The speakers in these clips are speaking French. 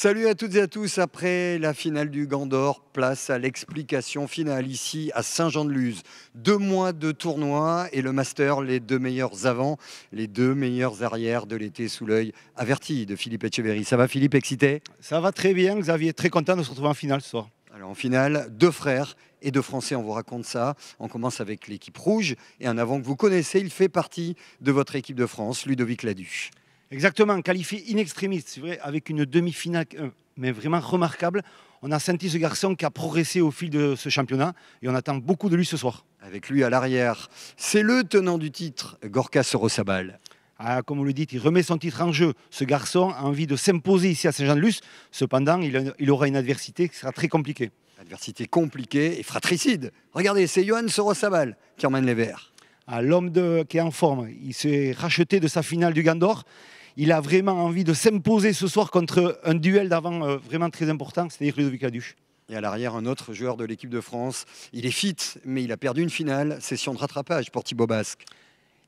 Salut à toutes et à tous. Après la finale du Gant d'Or, place à l'explication finale ici à Saint-Jean-de-Luz. 2 mois de tournoi et le Master, les 2 meilleurs avants, les 2 meilleurs arrières de l'été sous l'œil averti de Philippe Etcheverry. Ça va Philippe, excité? Ça va très bien, Xavier, très content de se retrouver en finale ce soir. Alors en finale, 2 frères et 2 Français, on vous raconte ça. On commence avec l'équipe rouge et un avant que vous connaissez, il fait partie de votre équipe de France, Ludovic Laduche. Exactement, qualifié in extremis, c'est vrai, avec une demi-finale, mais vraiment remarquable. On a senti ce garçon qui a progressé au fil de ce championnat et on attend beaucoup de lui ce soir. Avec lui à l'arrière, c'est le tenant du titre, Gorka Sorosabal. Ah, comme vous le dites, il remet son titre en jeu. Ce garçon a envie de s'imposer ici à Saint-Jean-de-Luz. Cependant, il aura une adversité qui sera très compliquée. Adversité compliquée et fratricide. Regardez, c'est Johan Sorosabal qui emmène les Verts. Ah, l'homme qui est en forme, il s'est racheté de sa finale du Gant d'Or. Il a vraiment envie de s'imposer ce soir contre un duel d'avant vraiment très important, c'est-à-dire Ludovic Laduche. Et à l'arrière, un autre joueur de l'équipe de France. Il est fit, mais il a perdu une finale. Session de rattrapage pour Thibaut Basque.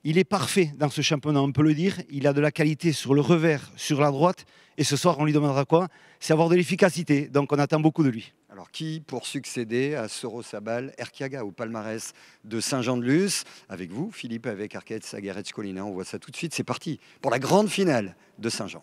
Il est parfait dans ce championnat, on peut le dire. Il a de la qualité sur le revers, sur la droite. Et ce soir, on lui demandera quoi? C'est avoir de l'efficacité. Donc on attend beaucoup de lui. Alors qui pour succéder à Sorosabal, Erkiaga au palmarès de Saint-Jean-de-Luz? Avec vous, Philippe, avec Arquette, Sagaretz, Colina. On voit ça tout de suite. C'est parti pour la grande finale de Saint-Jean.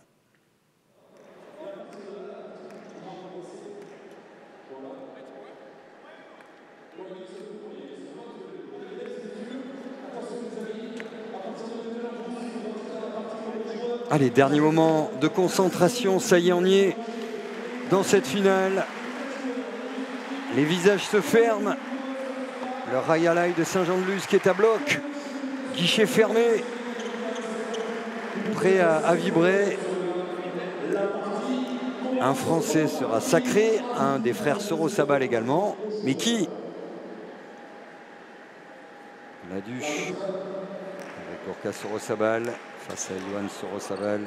Allez, dernier moment de concentration, ça y est, on y est dans cette finale. Les visages se ferment. Le Royal Eye de Saint-Jean-de-Luz qui est à bloc. Guichet fermé. Prêt à vibrer. Un Français sera sacré, un des frères Sorosabal également. Mais qui? Laduche avec Gorka Sorosabal face à Johan Sorosabal.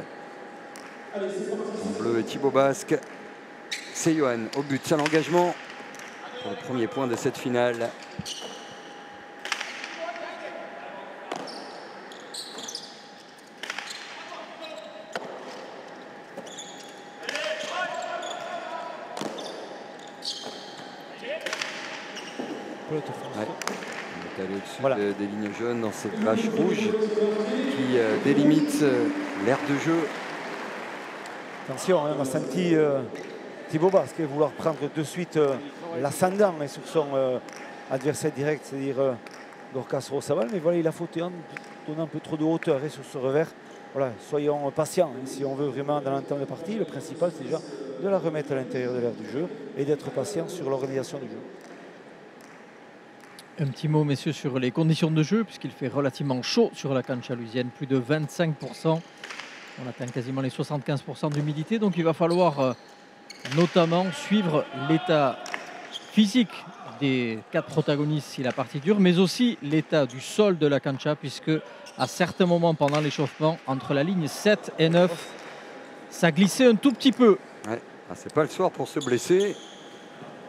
En bleu et Thibaut Basque. C'est Johan au but, c'est l'engagement pour le premier point de cette finale. Ouais. On est allé au-dessus des lignes jaunes dans cette vache rouge qui délimite l'aire de jeu. Attention, on a senti Thibaut Basque vouloir prendre de suite l'ascendant sur son adversaire direct, c'est-à-dire Gorka Sorosabal. Mais voilà, il a fauté en donnant un peu trop de hauteur sur ce revers. Voilà, soyons patients. Si on veut vraiment dans l'entame de partie, le principal c'est déjà de la remettre à l'intérieur de l'aire du jeu et d'être patient sur l'organisation du jeu. Un petit mot, messieurs, sur les conditions de jeu, puisqu'il fait relativement chaud sur la cancha lusienne, plus de 25%. On atteint quasiment les 75% d'humidité, donc il va falloir notamment suivre l'état physique des 4 protagonistes si la partie dure, mais aussi l'état du sol de la cancha, puisque à certains moments pendant l'échauffement, entre la ligne 7 et 9, ça glissait un tout petit peu. Ouais. Ah, c'est pas le soir pour se blesser,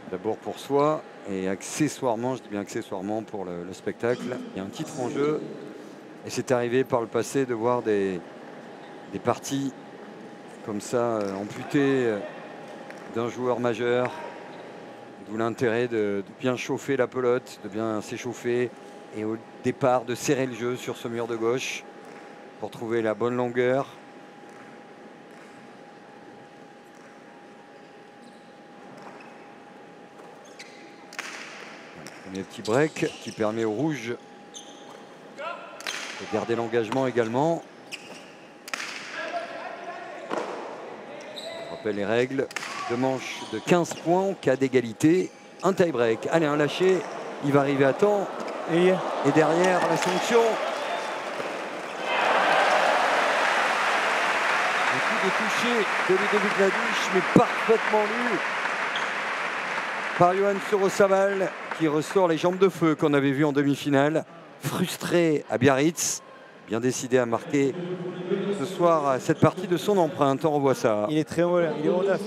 d'abord pour soi. Et accessoirement, je dis bien accessoirement pour le spectacle, il y a un titre en jeu. Et c'est arrivé par le passé de voir des parties comme ça amputées d'un joueur majeur. D'où l'intérêt de bien chauffer la pelote, de bien s'échauffer. Et au départ, de serrer le jeu sur ce mur de gauche pour trouver la bonne longueur. Un petit break qui permet au rouge de garder l'engagement également. Je rappelle les règles. 2 manches de 15 points en cas d'égalité. Un tie-break. Allez, un lâché. Il va arriver à temps. Et derrière, la sanction. Le coup de toucher de Ludovic Laduche, mais parfaitement lu par Johan Sorosabal, qui ressort les jambes de feu qu'on avait vu en demi-finale. Frustré à Biarritz, bien décidé à marquer ce soir cette partie de son empreinte. On revoit ça. Il est très haut, il est haut neuf,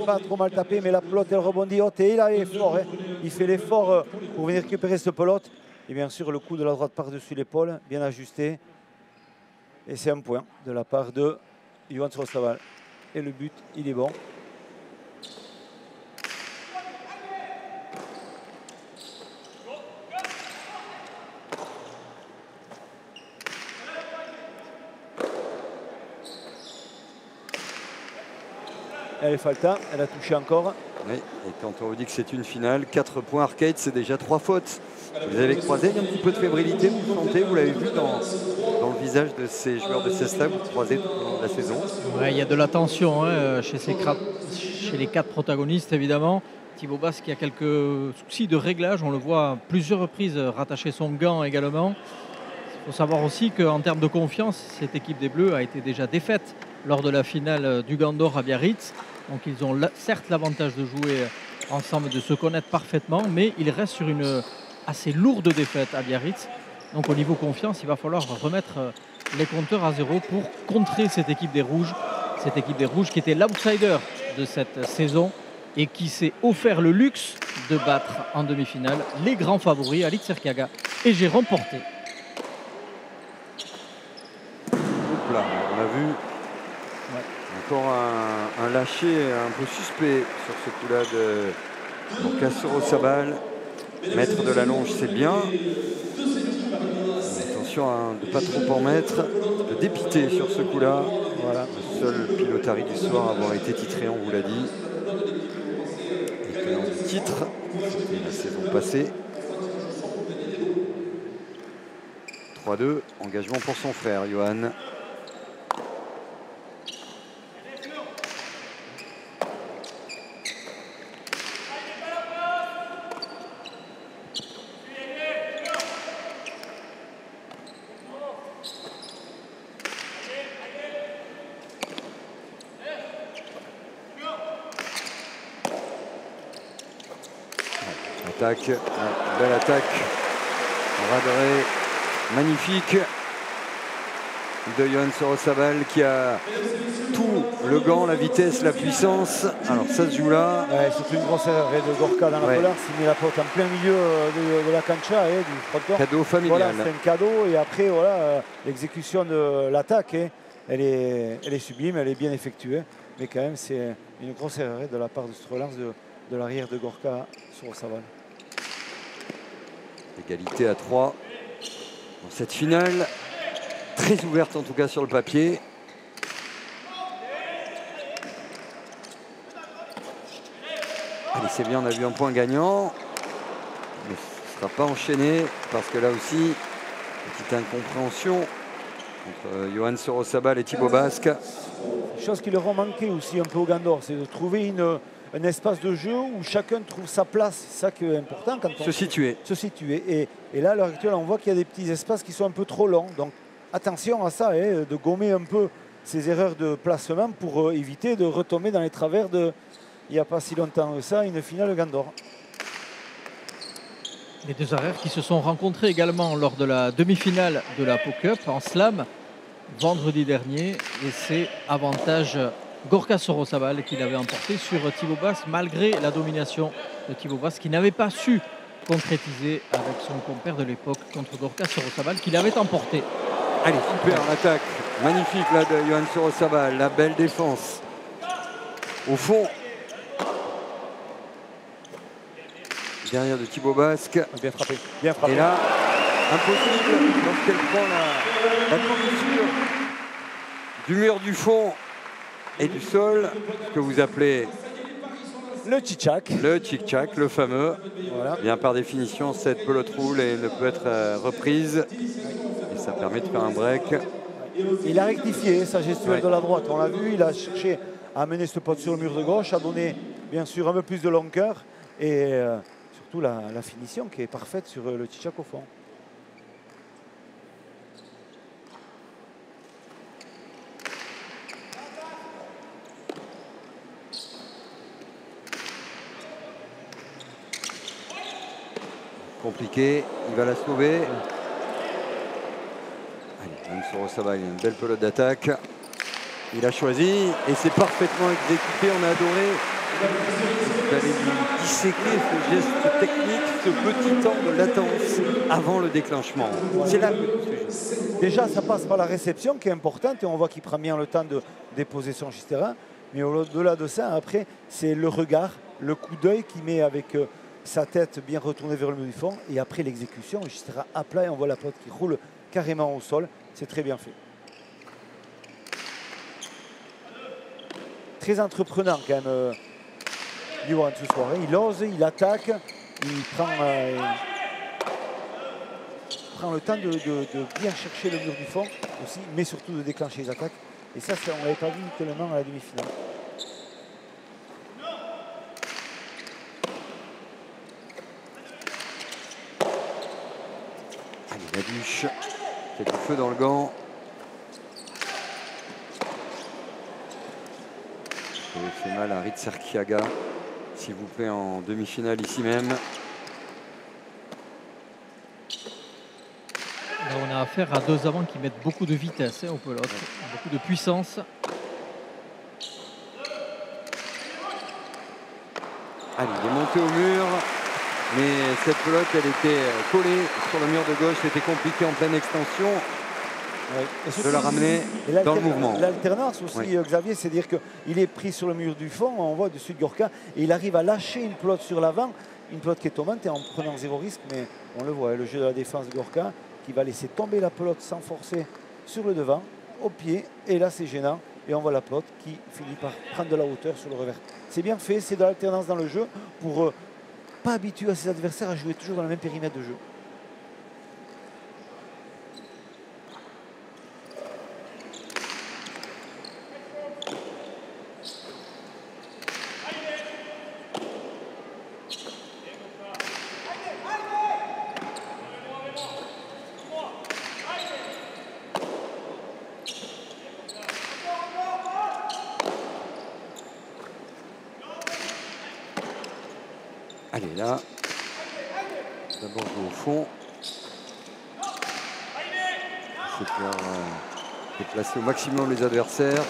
pas trop mal tapé, mais la pelote elle rebondit haute et il a l'effort. Il fait l'effort pour venir récupérer cette pelote. Et bien sûr, le coup de la droite par-dessus l'épaule, bien ajusté. Et c'est un point de la part de Johan Sorosabal. Et le but, il est bon. Elle est Falta, elle a touché encore. Oui, et quand on vous dit que c'est une finale, 4 points arcade, c'est déjà 3 fautes. Vous avez croisé, il y a un petit peu de fébrilité, vous le sentez, vous l'avez vu dans le visage de ces joueurs de Cesta, vous le croisez tout au long de la saison. Ouais, il y a de la tension hein, chez les 4 protagonistes, évidemment. Thibaut Basque qui a quelques soucis de réglage, on le voit à plusieurs reprises rattacher son gant également. Il faut savoir aussi qu'en termes de confiance, cette équipe des Bleus a été déjà défaite lors de la finale du Gant d'Or à Biarritz. Donc ils ont certes l'avantage de jouer ensemble, de se connaître parfaitement, mais ils restent sur une assez lourde défaite à Biarritz. Donc au niveau confiance, il va falloir remettre les compteurs à zéro pour contrer cette équipe des Rouges. Cette équipe des Rouges qui était l'outsider de cette saison et qui s'est offert le luxe de battre en demi-finale les grands favoris, Alix Serkaga et Jérôme Porté. Là, on a vu encore un lâcher un peu suspect sur ce coup-là de Gorka Sorosabal. Mettre de la longe, c'est bien. Attention de ne pas trop en mettre, de dépiter sur ce coup-là. Voilà, le seul pilotari du soir à avoir été titré, on vous l'a dit. Et tenant du titre, c'était la saison passée. 3-2, engagement pour son frère, Johan. Attaque, belle attaque, Radré, magnifique de Johan Sorosabal qui a tout, le gant, la vitesse, la puissance. Alors ça se joue là. Ouais, c'est une grosse erreur de Gorka dans la polar, s'il met la pote en plein milieu de la cancha et du fronton. Cadeau familial. Voilà, c'est un cadeau et après voilà, l'exécution de l'attaque, elle est sublime, elle est bien effectuée. Mais quand même c'est une grosse erreur de la part de ce relance de l'arrière de Gorka Sorosabal. Égalité à 3 dans cette finale, très ouverte en tout cas sur le papier. Allez, c'est bien, on a vu un point gagnant, mais ce ne sera pas enchaîné parce que là aussi, petite incompréhension entre Johan Sorosabal et Thibaut Basque. Chose qui leur a manqué aussi un peu au Gant d'Or, c'est de trouver un espace de jeu où chacun trouve sa place. C'est ça qui est important quand on se situer. Et là, à l'heure actuelle, on voit qu'il y a des petits espaces qui sont un peu trop longs. Donc attention à ça, de gommer un peu ces erreurs de placement pour éviter de retomber dans les travers de, il n'y a pas si longtemps que ça, une finale Gant d'Or. Les deux arrières qui se sont rencontrés également lors de la demi-finale de la Pau Cup en slam vendredi dernier. Et c'est avantage Gorka Sorosabal qui l'avait emporté sur Thibaut Basque malgré la domination de Thibaut Basque qui n'avait pas su concrétiser avec son compère de l'époque contre Gorka Sorosabal qui l'avait emporté. Allez, super l'attaque, magnifique là de Johan Sorosabal, la belle défense. Au fond, derrière de Thibaut Basque. Bien frappé, bien frappé. Et là, impossible lorsqu'elle prend la couverture du mur du fond et du sol, ce que vous appelez le tchitchak. Le tchitchak, le fameux. Voilà. Bien par définition, cette pelote roule et ne peut être reprise. Et ça permet de faire un break. Il a rectifié sa gestuelle de la droite. On l'a vu, il a cherché à amener ce pote sur le mur de gauche, à donner bien sûr un peu plus de longueur et surtout la finition qui est parfaite sur le tchitchak au fond. Compliqué, il va la sauver. Allez, Sorosabal, il a une belle pelote d'attaque. Il a choisi et c'est parfaitement exécuté. On a adoré. Vous allez lui disséquer ce geste technique, ce petit temps de latence avant le déclenchement. C'est là que tout se joue. Déjà, ça passe par la réception qui est importante et on voit qu'il prend bien le temps de déposer son schistera. Mais au-delà de ça, après, c'est le regard, le coup d'œil qu'il met avec sa tête bien retournée vers le mur du fond. Et après l'exécution, le schistera à plat et on voit la pelote qui roule carrément au sol. C'est très bien fait. très entreprenant quand même, Liwan ce soir. Il ose, il attaque, il prend le temps de bien chercher le mur du fond aussi, mais surtout de déclencher les attaques. Et ça, on ne l'avait pas vu tellement à la demi-finale. Allez, Laduche qui a du feu dans le gant. Ça avait fait mal à Ritserkiaga, s'il vous plaît, en demi-finale ici même. Là, on a affaire à deux avants qui mettent beaucoup de vitesse au pelote, beaucoup de puissance. Allez, il est monté au mur, mais cette pelote, elle était collée sur le mur de gauche. C'était compliqué en pleine extension de la ramener dans le mouvement. L'alternance aussi, Oui. Xavier, c'est-à-dire qu'il est pris sur le mur du fond, on voit dessus de Gorka, et il arrive à lâcher une pelote sur l'avant, une pelote qui est tombante et en prenant zéro risque, mais on le voit, le jeu de la défense de Gorka qui va laisser tomber la pelote sans forcer sur le devant, au pied, et là c'est gênant, et on voit la pelote qui finit par prendre de la hauteur sur le revers. C'est bien fait, c'est de l'alternance dans le jeu pour pas habituer à ses adversaires à jouer toujours dans le même périmètre de jeu. Allez, là, d'abord jouer au fond. C'est pour déplacer au maximum les adversaires.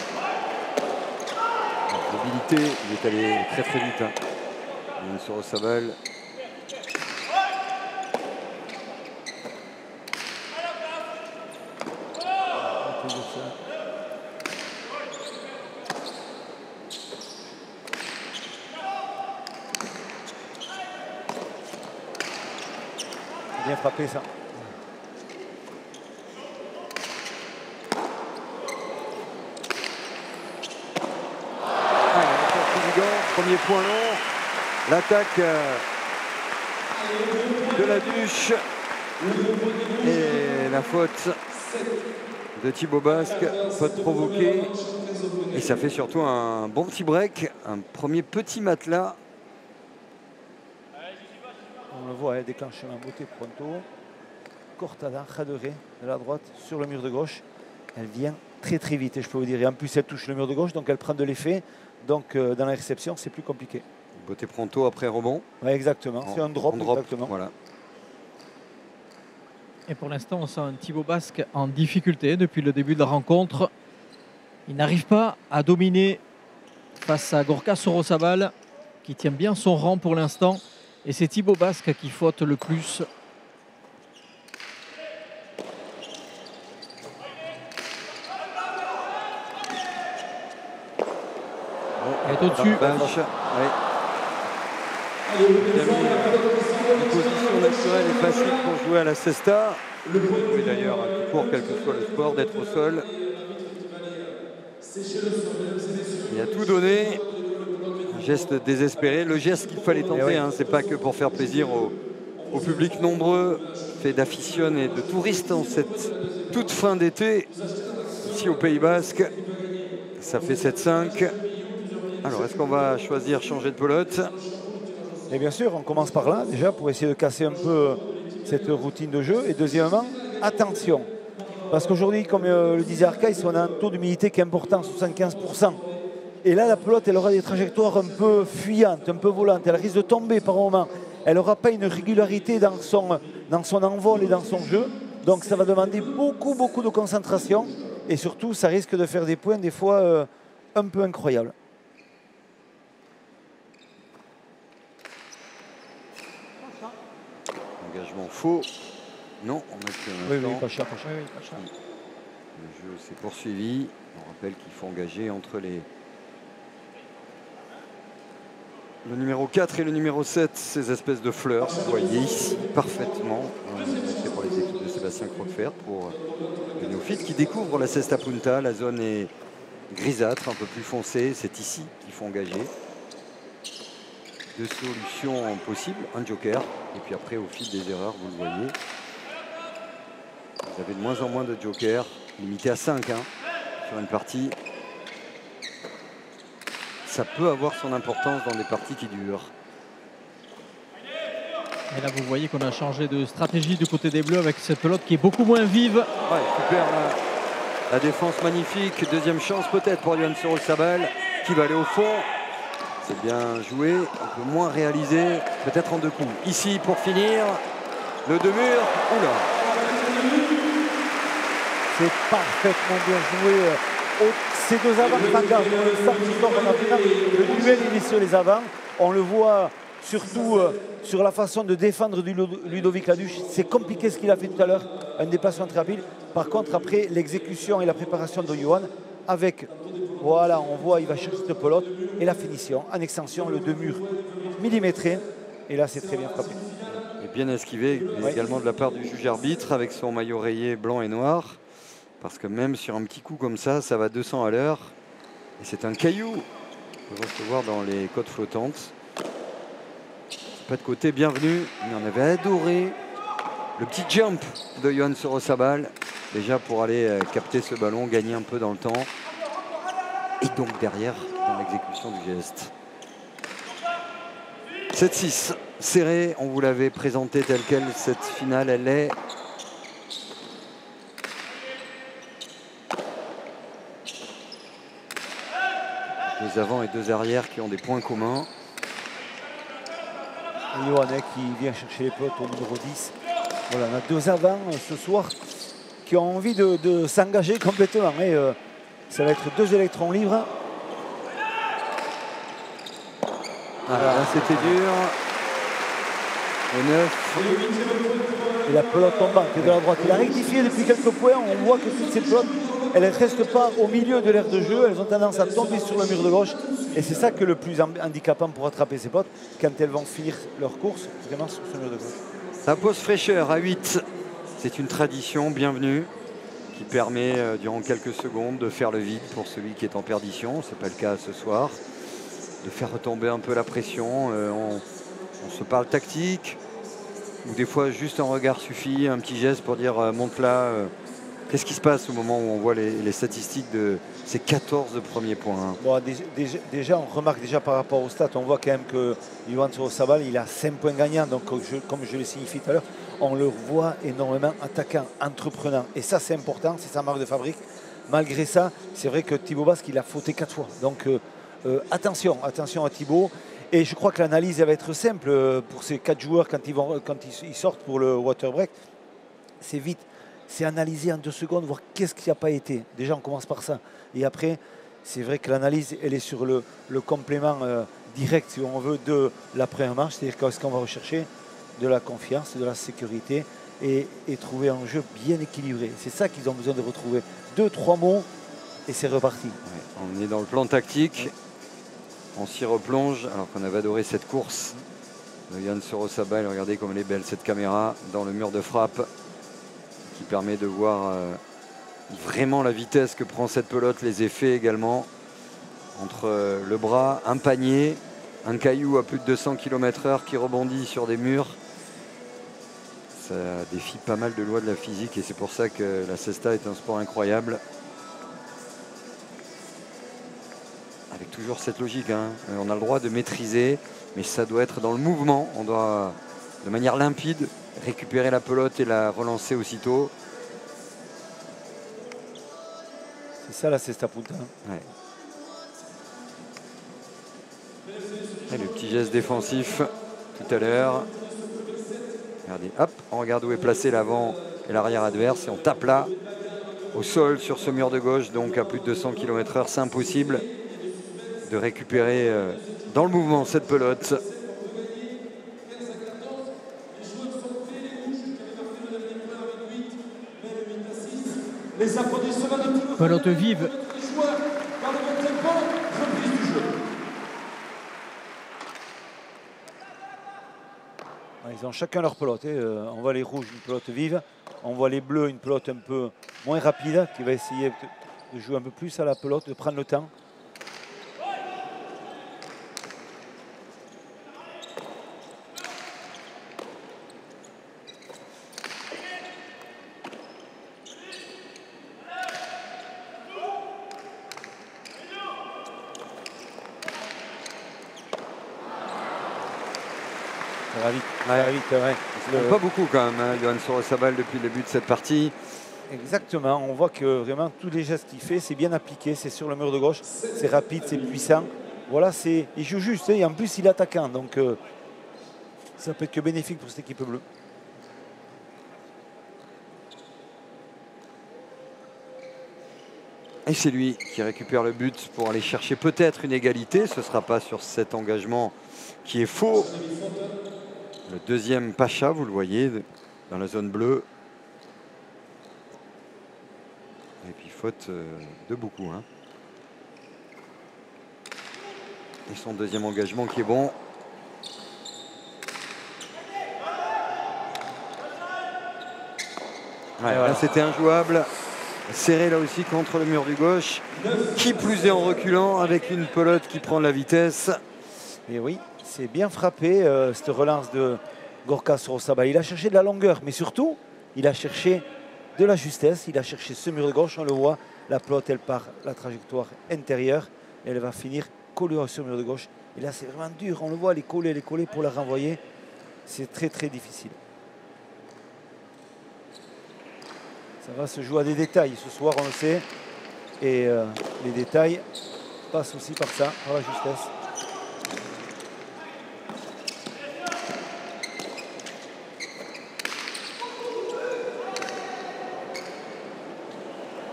La mobilité, il est allé très très vite. Sur Ossabal. Bien frappé ça. Premier point long. L'attaque de Laduche. Et la faute de Thibaut Basque. Faute provoquée. Et ça fait surtout un bon petit break. Un premier petit matelas. On le voit, déclenchement beauté pronto. Cortada, Khadere de la droite sur le mur de gauche. Elle vient très très vite, et je peux vous dire. Et en plus, elle touche le mur de gauche, donc elle prend de l'effet. Donc dans la réception, c'est plus compliqué. Beauté pronto après rebond. Ouais, exactement, c'est un drop. Exactement. Voilà. Et pour l'instant, on sent un Thibaut Basque en difficulté depuis le début de la rencontre. Il n'arrive pas à dominer face à Gorka Sorosabal, qui tient bien son rang pour l'instant. Et c'est Thibaut Basque qui faute le plus. Elle est au-dessus. Une position naturelle et facile pour jouer à la cesta. Oui, d'ailleurs, tout court, quel que soit le sport, d'être au sol. Il a tout donné. Un geste désespéré. Le geste qu'il fallait tenter, hein, c'est pas que pour faire plaisir au public nombreux, fait d'aficionnes et de touristes en cette toute fin d'été, ici au Pays Basque. Ça fait 7-5. Alors, est-ce qu'on va choisir changer de pelote? Et bien sûr, on commence par là, déjà, pour essayer de casser un peu cette routine de jeu. Et deuxièmement, attention. Parce qu'aujourd'hui, comme le disait Arcaïs, on a un taux d'humidité qui est important, 75%. Et là, la pelote, elle aura des trajectoires un peu fuyantes, un peu volantes. Elle risque de tomber par moment. Elle n'aura pas une régularité dans son envol et dans son jeu. Donc, ça va demander beaucoup, beaucoup de concentration. Et surtout, ça risque de faire des points, des fois, un peu incroyables. Engagement faux. Non, on a que Oui, pas cher. Le jeu s'est poursuivi. On rappelle qu'il faut engager entre le numéro 4 et le numéro 7 ces espèces de fleurs. Vous voyez ici parfaitement. C'est pour les équipes de Sébastien Croquefert, pour les néophytes qui découvrent la cesta punta. La zone est grisâtre, un peu plus foncé. C'est ici qu'il faut engager. Deux solutions possibles, un joker. Et puis après, au fil des erreurs, vous le voyez, vous avez de moins en moins de jokers, limité à 5 sur une partie. Ça peut avoir son importance dans des parties qui durent. Et là, vous voyez qu'on a changé de stratégie du côté des Bleus avec cette pelote qui est beaucoup moins vive. Ouais, super la défense magnifique. Deuxième chance peut-être pour Yohann Sorosabal qui va aller au fond. C'est bien joué, un peu moins réalisé, peut-être en 2 coups. Ici pour finir, le 2 murs. Oula. C'est parfaitement bien joué. Ces deux avants s'engagent. Le duel il est sur les avants. On le voit surtout sur la façon de défendre du Ludovic Laduche. C'est compliqué ce qu'il a fait tout à l'heure, un déplacement très rapide. Par contre, après l'exécution et la préparation de Yohann, avec, voilà, on voit, il va chercher cette pelote et la finition. En extension, le 2 murs millimétré. Et là, c'est très bien frappé. Et bien esquivé également de la part du juge arbitre avec son maillot rayé blanc et noir. Parce que même sur un petit coup comme ça, ça va 200 à l'heure. Et c'est un caillou qu'on peut recevoir dans les côtes flottantes. Pas de côté, bienvenue. Mais on avait adoré le petit jump de Yohann Sorosabal. Déjà pour aller capter ce ballon, gagner un peu dans le temps. Et donc derrière, dans l'exécution du geste. 7-6, serré. On vous l'avait présenté telle quelle. Cette finale, elle est... Deux avant et deux arrières qui ont des points communs. Yohann qui vient chercher les pelotes au numéro 10. Voilà, on a deux avants ce soir qui ont envie de s'engager complètement. Et, ça va être 2 électrons libres. Voilà, là c'était dur. Le 9. Et la pelote tombante de la droite. Il a rectifié depuis quelques points. On voit que toutes ces pelotes, elles ne restent pas au milieu de l'aire de jeu. Elles ont tendance à tomber sur le mur de gauche. Et c'est ça que le plus handicapant pour attraper ces pelotes quand elles vont finir leur course vraiment sur ce mur de gauche. La pause fraîcheur à 8. C'est une tradition bienvenue qui permet durant quelques secondes de faire le vide pour celui qui est en perdition. Ce n'est pas le cas ce soir. De faire retomber un peu la pression. On se parle tactique. Ou des fois juste un regard suffit, un petit geste pour dire monte là. Qu'est-ce qui se passe au moment où on voit les statistiques de ces 14 premiers points? Bon, déjà, on remarque déjà par rapport aux stats, on voit quand même que Yohann Sorosabal, il a 5 points gagnants. Donc comme je le signifie tout à l'heure, on le voit énormément attaquant, entreprenant. Et ça, c'est important, c'est sa marque de fabrique. Malgré ça, c'est vrai que Thibaut Basque, il a fauté 4 fois. Donc attention à Thibaut. Et je crois que l'analyse va être simple pour ces 4 joueurs quand ils sortent pour le water break. C'est vite, c'est analyser en 2 secondes, voir qu'est-ce qui n'a pas été. Déjà, on commence par ça. Et après, c'est vrai que l'analyse, elle est sur le complément direct, si on veut, de la première marche. C'est-à-dire qu'est-ce qu'on va rechercher? De la confiance, de la sécurité et trouver un jeu bien équilibré. C'est ça qu'ils ont besoin de retrouver. 2-3 mots et c'est reparti. Ouais, on est dans le plan tactique. On s'y replonge alors qu'on avait adoré cette course de Yohann Sorosabal. Regardez comme elle est belle cette caméra dans le mur de frappe qui permet de voir vraiment la vitesse que prend cette pelote, les effets également entre le bras, un panier, un caillou à plus de 200 km/h qui rebondit sur des murs. Ça défie pas mal de lois de la physique et c'est pour ça que la cesta est un sport incroyable. Avec toujours cette logique, on a le droit de maîtriser, mais ça doit être dans le mouvement. On doit, de manière limpide, récupérer la pelote et la relancer aussitôt. C'est ça la cesta punta. Ouais. Et le petit geste défensif tout à l'heure. Regardez, hop, on regarde où est placé l'avant et l'arrière adverse et on tape là, au sol, sur ce mur de gauche, donc à plus de 200 km/h. C'est impossible de récupérer dans le mouvement cette pelote. Pelote vive. Ils ont chacun leur pelote. On voit les rouges, une pelote vive. On voit les bleus, une pelote un peu moins rapide, qui va essayer de jouer un peu plus à la pelote, de prendre le temps. Ça va vite, ça va vite, ouais. Pas beaucoup quand même, hein, Yoann Sorosabal depuis le début de cette partie. Exactement, on voit que vraiment tous les gestes qu'il fait, c'est bien appliqué, c'est sur le mur de gauche, c'est rapide, c'est puissant. Voilà, il joue juste, hein, et en plus il est attaquant, donc ça peut être que bénéfique pour cette équipe bleue. Et c'est lui qui récupère le but pour aller chercher peut-être une égalité. Ce ne sera pas sur cet engagement qui est faux. Le deuxième Pacha, vous le voyez, dans la zone bleue. Et puis faute de beaucoup. Hein. Et son deuxième engagement qui est bon. Ouais, là c'était injouable. Serré là aussi contre le mur du gauche. Qui plus est en reculant avec une pelote qui prend de la vitesse. Et oui, c'est bien frappé cette relance de Gorka Sorosabal. Il a cherché de la longueur, mais surtout, il a cherché de la justesse. Il a cherché ce mur de gauche, on le voit. La pelote, elle part la trajectoire intérieure. Et elle va finir collée sur le mur de gauche. Et là, c'est vraiment dur. On le voit, les coller pour la renvoyer. C'est très, très difficile. Ça va se jouer à des détails. Ce soir, on le sait. Et les détails passent aussi par ça, par la justesse.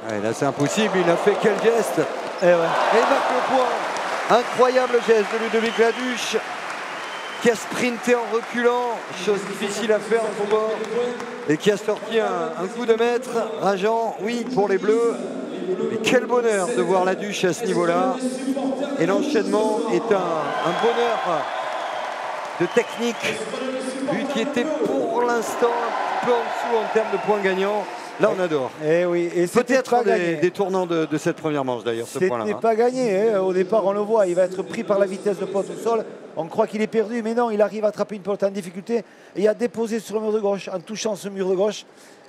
Ouais, là, c'est impossible. Il a fait quel geste? Et ouais. Et il marque le point. Incroyable geste de Ludovic Laduche qui a sprinté en reculant, chose difficile à faire en combat, et qui a sorti un coup de maître rageant, oui, pour les Bleus. Mais quel bonheur de voir Laduche à ce niveau-là. Et l'enchaînement est un bonheur de technique, lui qui était pour l'instant un peu en dessous en termes de points gagnants. Là, on adore. Et oui, et peut-être des tournants de cette première manche d'ailleurs, ce point-là. Ce n'est pas gagné. Hein. Au départ, on le voit, il va être pris par la vitesse de pelote au sol. On croit qu'il est perdu, mais non, il arrive à attraper une pelote en difficulté et à déposer sur le mur de gauche en touchant ce mur de gauche.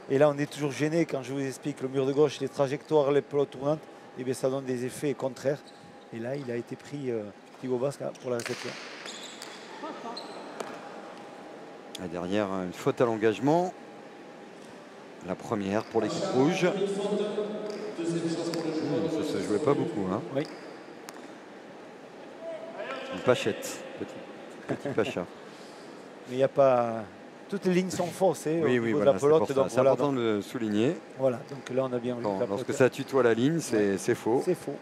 Et là, on est toujours gêné quand je vous explique le mur de gauche, les trajectoires, les pelotes tournantes. Et bien, ça donne des effets contraires. Et là, il a été pris Thibaut Basque pour la réception. Et derrière, une faute à l'engagement. La première pour l'équipe rouge. Ça se jouait pas beaucoup. Hein. Oui. Une pachette, petit Pacha. Mais il n'y a pas... Toutes les lignes sont fausses oui, au niveau voilà, de la pelote. C'est important de le souligner. Voilà, donc là on a bien vu. Lorsque ça tutoie la ligne, c'est faux. C'est faux.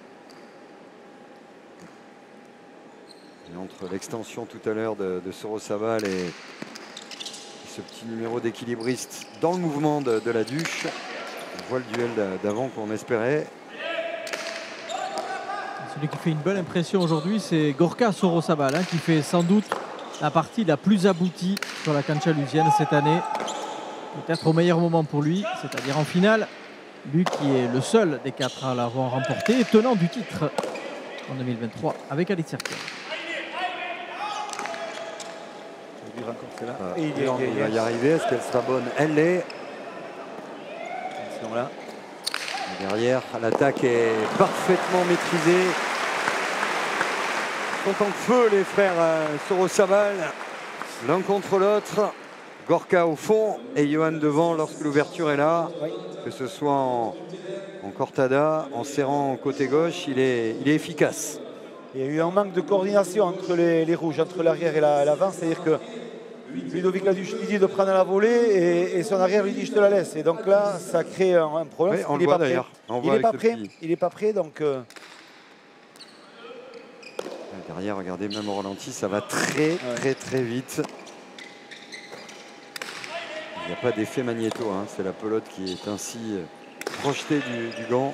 Et entre l'extension tout à l'heure de Sorosabal et ce petit numéro d'équilibriste dans le mouvement de Laduche, on voit le duel d'avant qu'on espérait. Celui qui fait une bonne impression aujourd'hui, c'est Gorka Sorosabal, hein, qui fait sans doute la partie la plus aboutie sur la canchalusienne cette année. Peut-être au meilleur moment pour lui, c'est-à-dire en finale. Lui qui est le seul des quatre à l'avoir remporté et tenant du titre en 2023 avec Alitz Serkan. Il va y arriver. Est-ce qu'elle sera bonne? Elle l'est. Là. Derrière, l'attaque est parfaitement maîtrisée. Ils sont en feu, les frères Sorosabal, l'un contre l'autre. Gorka au fond et Yoann devant lorsque l'ouverture est là. Oui. Que ce soit en cortada, en serrant côté gauche, il est efficace. Il y a eu un manque de coordination entre les rouges, entre l'arrière et l'avant. C'est-à-dire que Ludovic Laduche lui dit de prendre la volée et son arrière lui dit je te la laisse. Et donc là, ça crée un problème. Oui, on le voit d'ailleurs. Il n'est pas prêt. Il n'est pas prêt, donc... Derrière, regardez, même au ralenti, ça va très vite. Il n'y a pas d'effet magnéto, hein. C'est la pelote qui est ainsi projetée du gant.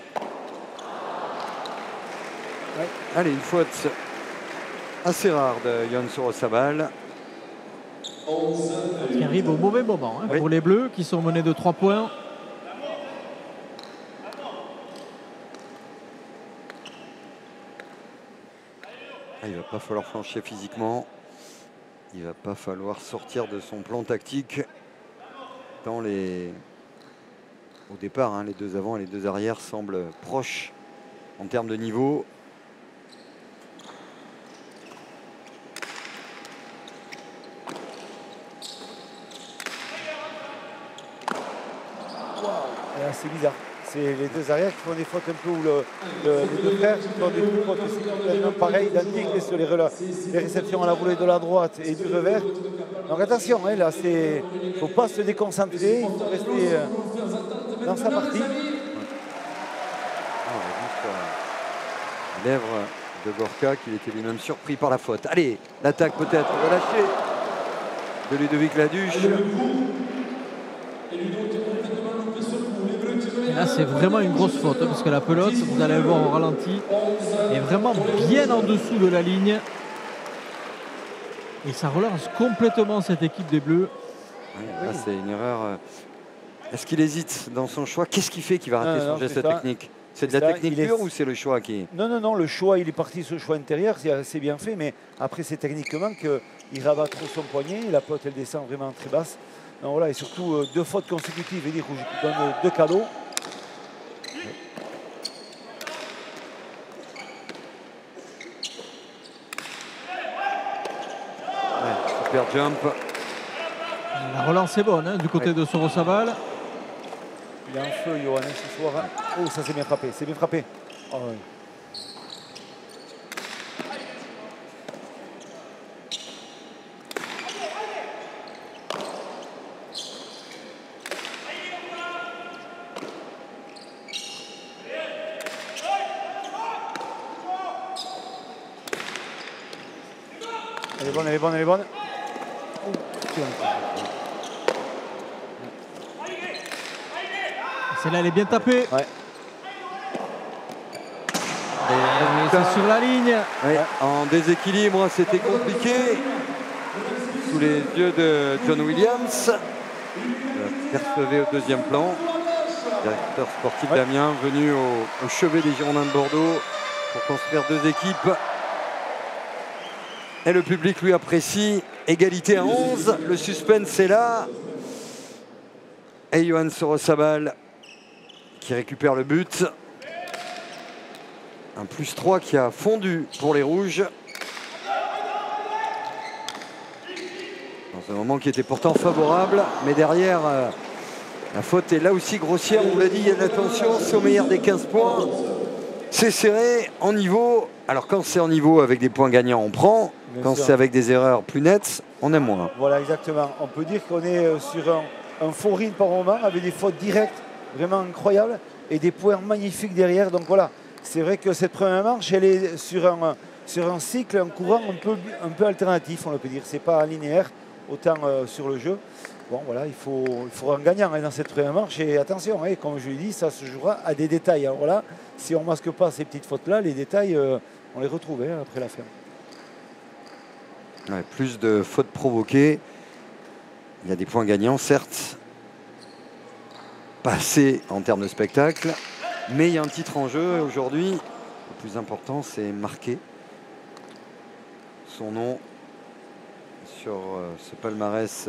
Ouais. Allez, une faute assez rare de Yoann Sorosabal. Qui arrive au mauvais moment hein, pour les Bleus qui sont menés de 3 points. Ah, il va pas falloir flancher physiquement. Il va pas falloir sortir de son plan tactique. Au départ, hein, les deux avants et les deux arrières semblent proches en termes de niveau. C'est bizarre. C'est les deux arrières qui font des fautes un peu où les deux frères font des fautes complètement pareilles, identiques sur les réceptions à la volée de la droite et du revers. Donc attention, hein, là, il ne faut pas se déconcentrer, il faut rester dans sa partie. On a vu sur la lèvre de Gorka qu'il était lui-même surpris par la faute. Allez, l'attaque peut-être relâchée de Ludovic Laduche. Et là, c'est vraiment une grosse faute, hein, parce que la pelote, vous allez le voir au ralenti, est vraiment bien en dessous de la ligne. Et ça relance complètement cette équipe des Bleus. Oui, là, c'est une erreur. Est-ce qu'il hésite dans son choix? Qu'est-ce qui fait qu'il va rater son geste technique? C'est de la technique pure ou c'est le choix qui... Non, le choix, il est parti sur le choix intérieur, c'est bien fait, mais après, c'est techniquement qu'il rabat trop son poignet, la pelote, elle descend vraiment très basse. Donc voilà, et surtout, deux fautes consécutives, et des rouges qui donnent deux cadeaux. Super jump. La relance est bonne, hein, du côté de Sorosabal. Il est en feu, Johan, ce soir. Oh, ça c'est bien frappé, c'est bien frappé. Oh, oui. Elle est bonne, elle est bonne, elle est bonne. Oh, celle-là, elle est bien tapée. Ouais. C'est sur la ligne. Ouais, en déséquilibre, c'était compliqué. Sous les yeux de John Williams. Percevez au deuxième plan. Directeur sportif d'Amiens, venu au chevet des Girondins de Bordeaux pour construire deux équipes. Et le public lui apprécie. Égalité à 11. Le suspense est là. Et Johan Sorosabal qui récupère le but. Un +3 qui a fondu pour les Rouges. Dans un moment qui était pourtant favorable. Mais derrière, la faute est là aussi grossière. On l'a dit, il y a de la tension. C'est au meilleur des 15 points. C'est serré, en niveau. Alors quand c'est en niveau avec des points gagnants, on prend. Quand c'est avec des erreurs plus nettes, on aime moins. Voilà, exactement. On peut dire qu'on est sur un faux rythme par moment, avec des fautes directes vraiment incroyables et des points magnifiques derrière. Donc voilà, c'est vrai que cette première manche, elle est sur un cycle, un courant un peu alternatif, on peut dire. C'est pas linéaire, autant sur le jeu. Bon, voilà, il faut un gagnant dans cette première manche. Et attention, comme je l'ai dit, ça se jouera à des détails. Alors voilà, si on ne masque pas ces petites fautes-là, les détails, on les retrouve après la fin. Ouais, plus de fautes provoquées. Il y a des points gagnants, certes. Pas assez en termes de spectacle. Mais il y a un titre en jeu aujourd'hui. Le plus important, c'est marquer son nom sur ce palmarès.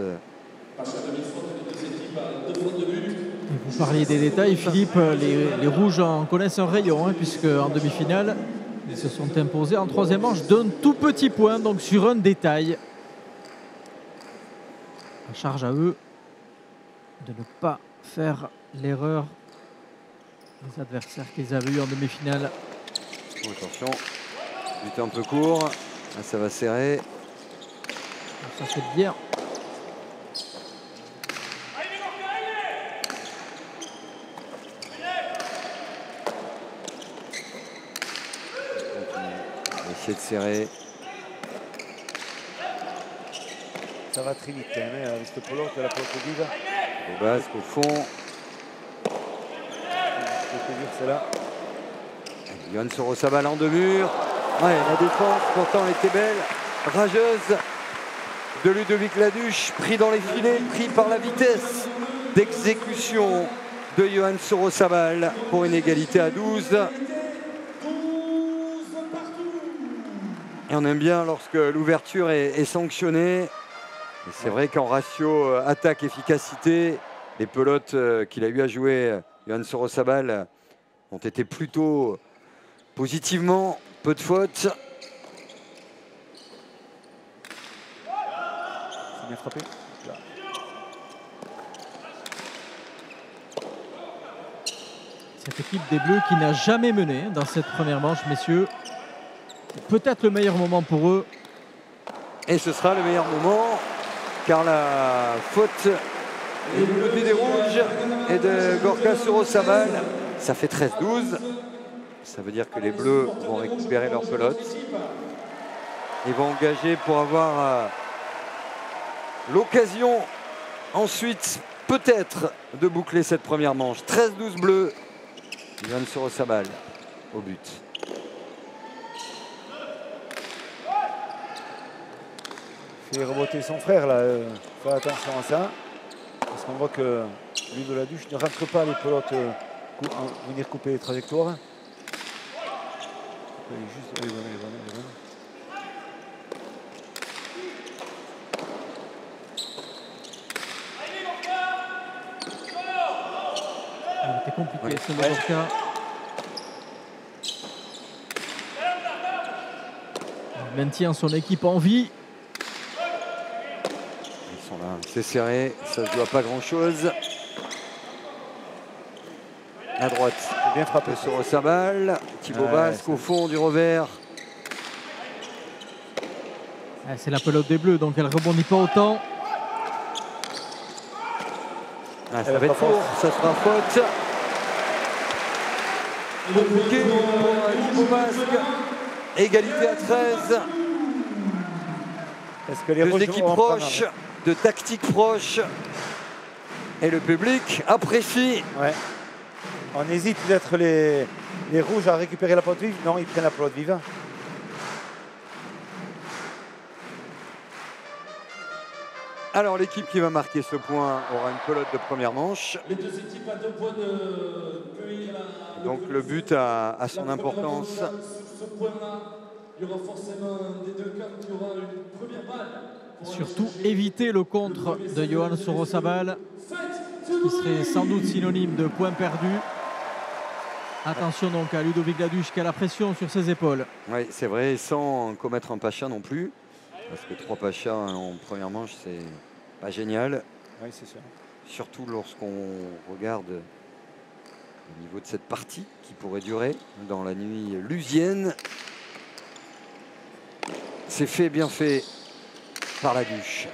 Vous parliez des détails, Philippe. Les Rouges en connaissent un rayon, hein, puisque en demi-finale, ils se sont imposés en troisième manche d'un tout petit point, donc sur un détail. À charge à eux de ne pas faire l'erreur des adversaires qu'ils avaient eu en demi-finale. Oh, attention, but un peu court. Là, ça va serrer. Ça c'est bien. Essayer de serrer. Ça va très vite quand même, avec cette pelote, la pelote vive. Au basque, au fond. Je peux te dire, c'est là. Johan Sorosabal en deux murs. Ouais, la défense pourtant était belle, rageuse de Ludovic Laduche, pris dans les filets, pris par la vitesse d'exécution de Johan Sorosabal pour une égalité à 12. Et on aime bien lorsque l'ouverture est sanctionnée. Et c'est vrai qu'en ratio attaque-efficacité, les pelotes qu'il a eu à jouer, Yohan Sorosabal, ont été plutôt positivement, peu de fautes. C'est bien frappé. Là. Cette équipe des Bleus qui n'a jamais mené dans cette première manche, messieurs. Peut-être le meilleur moment pour eux. Et ce sera le meilleur moment, car la faute est du côté des Rouges et de Gorka Sorosabal. Ça fait 13-12. Ça veut dire que les Bleus vont récupérer leur pelote. Ils vont engager pour avoir l'occasion ensuite peut-être de boucler cette première manche. 13-12 Bleus. Yohan Sorosabal au but. Il fait reboter son frère là. Faire attention à ça. Parce qu'on voit que lui de la Duche ne rentre pas les pelotes venir couper les trajectoires. Il est juste... Elle est bonne, elle est bonne, elle est bonne. C'était compliqué, oui. ce Gorka. Il maintient son équipe en vie. Ils sont là, c'est serré, ça ne se joue à pas grand-chose. À droite, Bien frappé. Sorosabal, Thibaut Ouais, Basque au fond du revers. C'est la pelote des Bleus, donc elle rebondit pas autant. Ah, ça va être fort, ça sera faute. Pour Bouquet, pour Thibaut Basque. Égalité à 13. Est-ce que les Deux Rouges équipes vont prendre proches, de tactiques proches. Et le public apprécie. Ouais. On hésite peut-être les Rouges à récupérer la pelote vive. Non, ils prennent la pelote vive. Alors l'équipe qui va marquer ce point aura une pelote de première manche. Les deux équipes à 2 points de cueillir Donc le but a son importance. Sur ce point-là, il y aura forcément des deux camps qui aura une première balle. Surtout éviter le contre de Yohan Sorosabal, qui serait sans doute synonyme de points perdus. Attention donc à Ludovic Laduche qui a la pression sur ses épaules. Oui, c'est vrai, sans commettre un pacha non plus. Parce que 3 pachas en première manche, c'est pas génial. Oui, c'est sûr. Surtout lorsqu'on regarde au niveau de cette partie qui pourrait durer dans la nuit lusienne. C'est fait, bien fait par Laduche.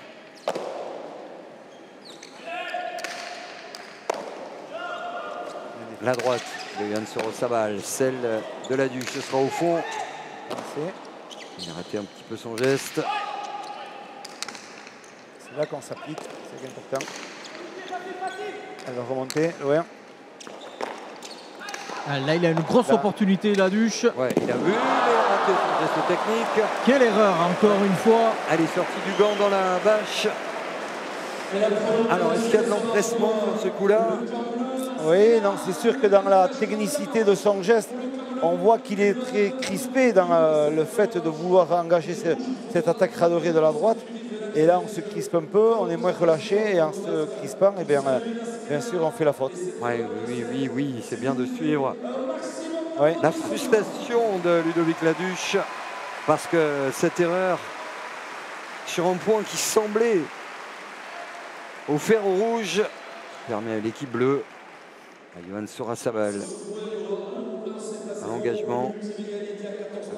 La droite de Yohan Sorosabal, celle de Laduche, ce sera au fond. Il a raté un petit peu son geste. C'est là qu'on s'applique, c'est important. Elle va remonter, loin. Là, il a une grosse opportunité, Laduche. Ouais, il a vu, il a raté son geste technique. Quelle erreur, encore une fois. Elle est sortie du gant dans la bâche. Alors, est-ce qu'il y a de l'empressement sur ce coup-là? Oui, non, c'est sûr que dans la technicité de son geste, on voit qu'il est très crispé dans le fait de vouloir engager cette attaque radorée de la droite. Et là, on se crispe un peu, on est moins relâché et en se crispant, eh bien sûr, on fait la faute. Ouais, oui, c'est bien de suivre Oui. la frustration de Ludovic Laduche parce que cette erreur sur un point qui semblait offert au rouge permet à l'équipe bleue, à Yohan Sorosabal, à l'engagement,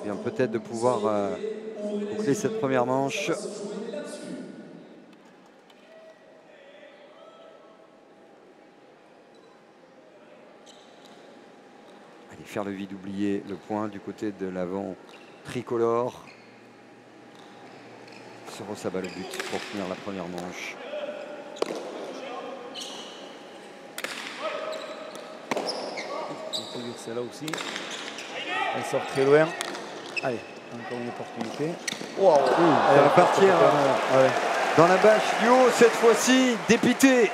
vient peut-être de pouvoir boucler cette première manche. Allez, faire le vide, oublier le point du côté de l'avant tricolore. Sorosabal au but pour finir la première manche. On peut dire celle-là aussi. Elle sort très loin. Allez, encore une opportunité. Wow. Elle va partir dans la bâche du haut cette fois-ci, dépité.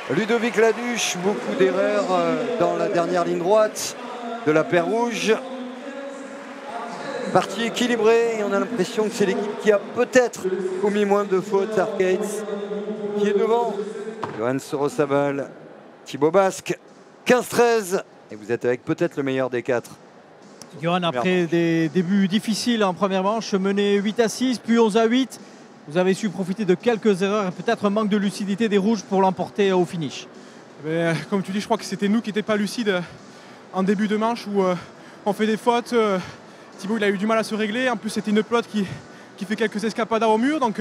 Ludovic Laduche, beaucoup d'erreurs dans la dernière ligne droite de la paire rouge. Partie équilibrée et on a l'impression que c'est l'équipe qui a peut-être commis moins de fautes. Arcades qui est devant. Johan Sorosabal, Thibaut Basque, 15-13. Et vous êtes avec peut-être le meilleur des quatre. Johan, après des débuts difficiles en première manche, mené 8-6, puis 11-8. Vous avez su profiter de quelques erreurs et peut-être un manque de lucidité des Rouges pour l'emporter au finish. Mais, comme tu dis, je crois que c'était nous qui n'étions pas lucides en début de manche où on fait des fautes. Thibaut il a eu du mal à se régler. En plus, c'était une pelote qui fait quelques escapades au mur. Donc,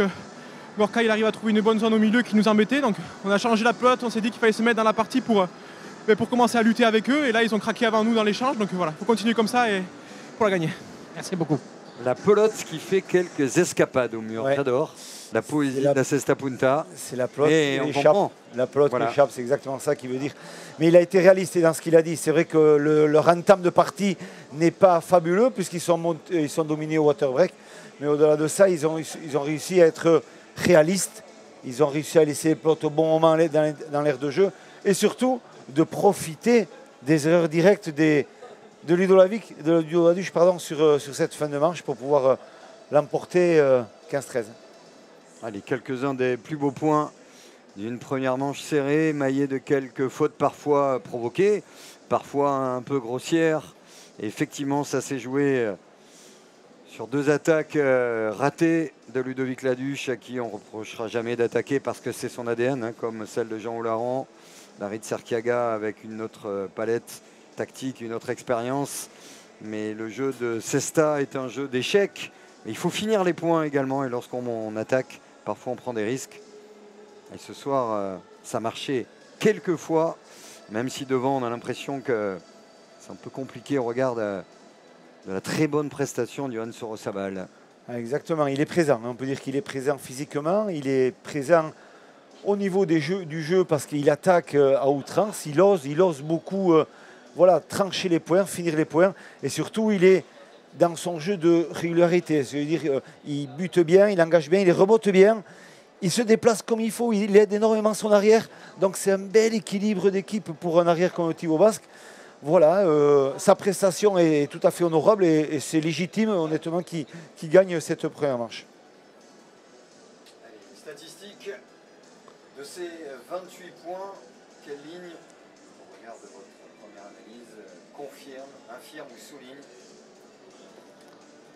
Gorka il arrive à trouver une bonne zone au milieu qui nous embêtait. Donc, on a changé la pelote. On s'est dit qu'il fallait se mettre dans la partie pour commencer à lutter avec eux. Et là, ils ont craqué avant nous dans l'échange. Donc voilà, il faut continuer comme ça et pour la gagner. Merci beaucoup. La pelote qui fait quelques escapades au mur. Ouais. J'adore. La poésie de la Cesta Punta. C'est la pelote Et qui on échappe. comprend. La pelote Voilà. qui échappe, c'est exactement ça qu'il veut dire. Mais il a été réaliste dans ce qu'il a dit. C'est vrai que leur entame de partie n'est pas fabuleux puisqu'ils sont dominés au water break. Mais au-delà de ça, ils ont réussi à être réalistes. Ils ont réussi à laisser les pelotes au bon moment dans l'aire de jeu. Et surtout, de profiter des erreurs directes de Ludovic sur cette fin de manche pour pouvoir l'emporter 15-13. Allez, quelques-uns des plus beaux points d'une première manche serrée, maillée de quelques fautes parfois provoquées, parfois un peu grossières. Et effectivement, ça s'est joué sur deux attaques ratées de Ludovic Laduche, à qui on ne reprochera jamais d'attaquer parce que c'est son ADN, hein, comme celle de Jean Oularan, Darid Serkiaga avec une autre palette tactique, une autre expérience. Mais le jeu de Cesta est un jeu d'échecs. Il faut finir les points également, et lorsqu'on attaque, parfois on prend des risques. Et ce soir, ça marchait quelques fois, même si devant on a l'impression que c'est un peu compliqué au regard de la très bonne prestation de Johan Sorosabal. Exactement, il est présent. On peut dire qu'il est présent physiquement, il est présent au niveau du jeu parce qu'il attaque à outrance, il ose beaucoup trancher les points, finir les points, et surtout il est dans son jeu de régularité. C'est-à-dire il bute bien, il engage bien, il remonte bien, il se déplace comme il faut, il aide énormément son arrière. Donc c'est un bel équilibre d'équipe pour un arrière comme Thibaut Basque. Voilà, sa prestation est tout à fait honorable et c'est légitime honnêtement qu'il gagne cette première manche. Allez, statistiques de ces 28 points, quelle ligne, au regard de votre première analyse, confirme, infirme ou souligne?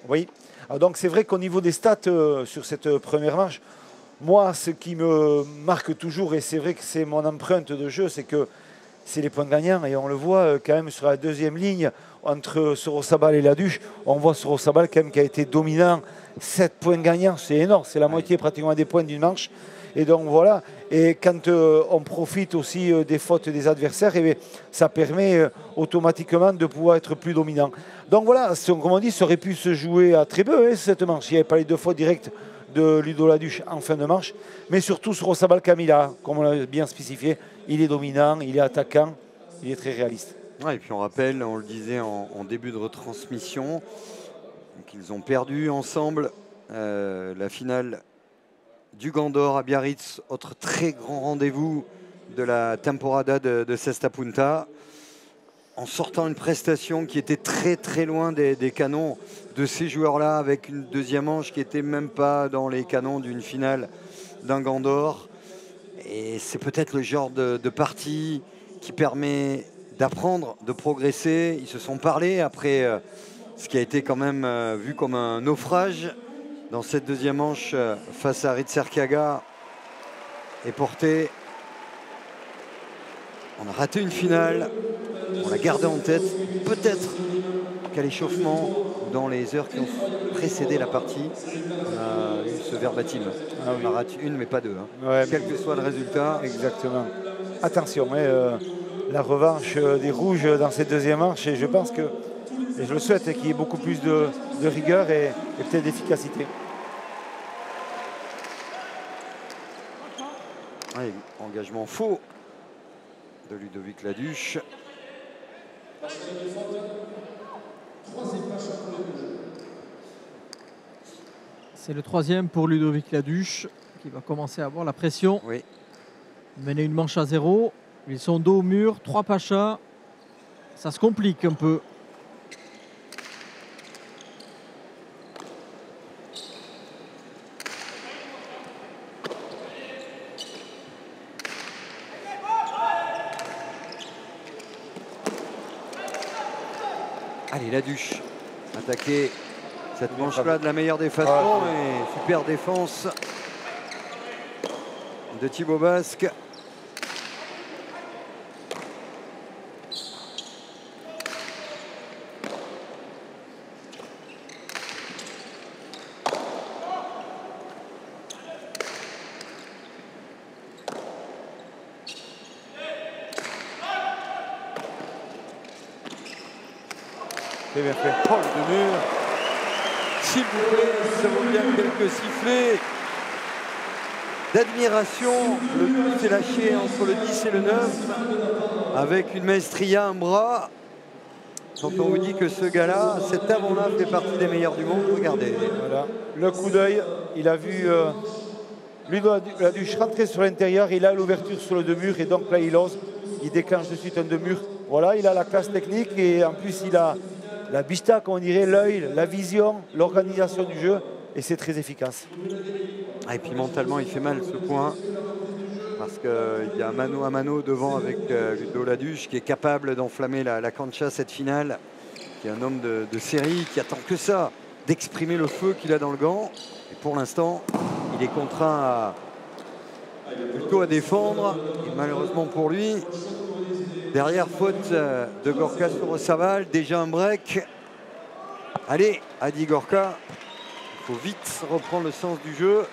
Oui, alors donc c'est vrai qu'au niveau des stats sur cette première manche, moi ce qui me marque toujours, et c'est vrai que c'est mon empreinte de jeu, c'est que c'est les points gagnants, et on le voit quand même sur la deuxième ligne entre Sorosabal et Laduche, on voit Sorosabal quand même qui a été dominant, 7 points gagnants, c'est énorme, c'est la moitié pratiquement des points d'une manche. Et donc voilà, et quand on profite aussi des fautes des adversaires, et ça permet automatiquement de pouvoir être plus dominant. Donc voilà, comme on dit, ça aurait pu se jouer à très peu cette manche. Il n'y avait pas les deux fautes directes de Ludo Laduche en fin de manche, mais surtout Sorosabal Camila, comme on l'a bien spécifié, il est dominant, il est attaquant, il est très réaliste. Ouais, et puis on rappelle, on le disait en début de retransmission, qu'ils ont perdu ensemble la finale du Gandor à Biarritz, autre très grand rendez-vous de la temporada de Cesta Punta, en sortant une prestation qui était très très loin des canons de ces joueurs-là, avec une deuxième manche qui n'était même pas dans les canons d'une finale d'un Gandor. Et c'est peut-être le genre de partie qui permet d'apprendre, de progresser. Ils se sont parlé après ce qui a été quand même vu comme un naufrage dans cette deuxième manche face à Ritserkiaga et porté. On a raté une finale, on l'a gardé en tête. Peut-être qu'à l'échauffement, dans les heures qui ont précédé la partie, on a eu ce verbatim. On a raté une mais pas deux. Hein. Ouais, quel que soit le résultat. Exactement. Attention, la revanche des Rouges dans cette deuxième manche, et je pense que, et je le souhaite, qu'il y ait beaucoup plus de rigueur et peut-être d'efficacité. Ouais, engagement faux de Ludovic Laduche. C'est le troisième pour Ludovic Laduche qui va commencer à avoir la pression. Oui. Mener une manche à 0. Ils sont dos au mur, 3 pachas. Ça se complique un peu. Allez, Laduche, attaquer cette manche-là de la meilleure des façons. Et super défense de Thibaut Basque. C'est bien fait. Oh, le mur. S'il vous plaît, ça vaut bien quelques sifflets d'admiration. Le but s'est lâché entre le 10 et le 9 avec une maestria, un bras. Quand on vous dit que ce gars-là, cet avant-là fait partie des meilleurs du monde, regardez. Voilà. Le coup d'œil, il a vu Ludo Laduche rentrer sur l'intérieur, il a l'ouverture sur le 2 murs et donc là il ose, il déclenche de suite un 2 murs. Voilà, il a la classe technique et en plus il a la vista, comme on dirait, l'œil, la vision, l'organisation du jeu et c'est très efficace. Et puis mentalement, il fait mal ce point parce qu'il y a un mano à mano devant avec Ludo Laduche qui est capable d'enflammer la cancha cette finale, qui est un homme de série qui attend que ça, d'exprimer le feu qu'il a dans le gant. Et pour l'instant, il est contraint plutôt à défendre. Et malheureusement pour lui, derrière, faute de Gorka sur Rossaval, déjà un break. Allez, Adi Gorka, il faut vite reprendre le sens du jeu.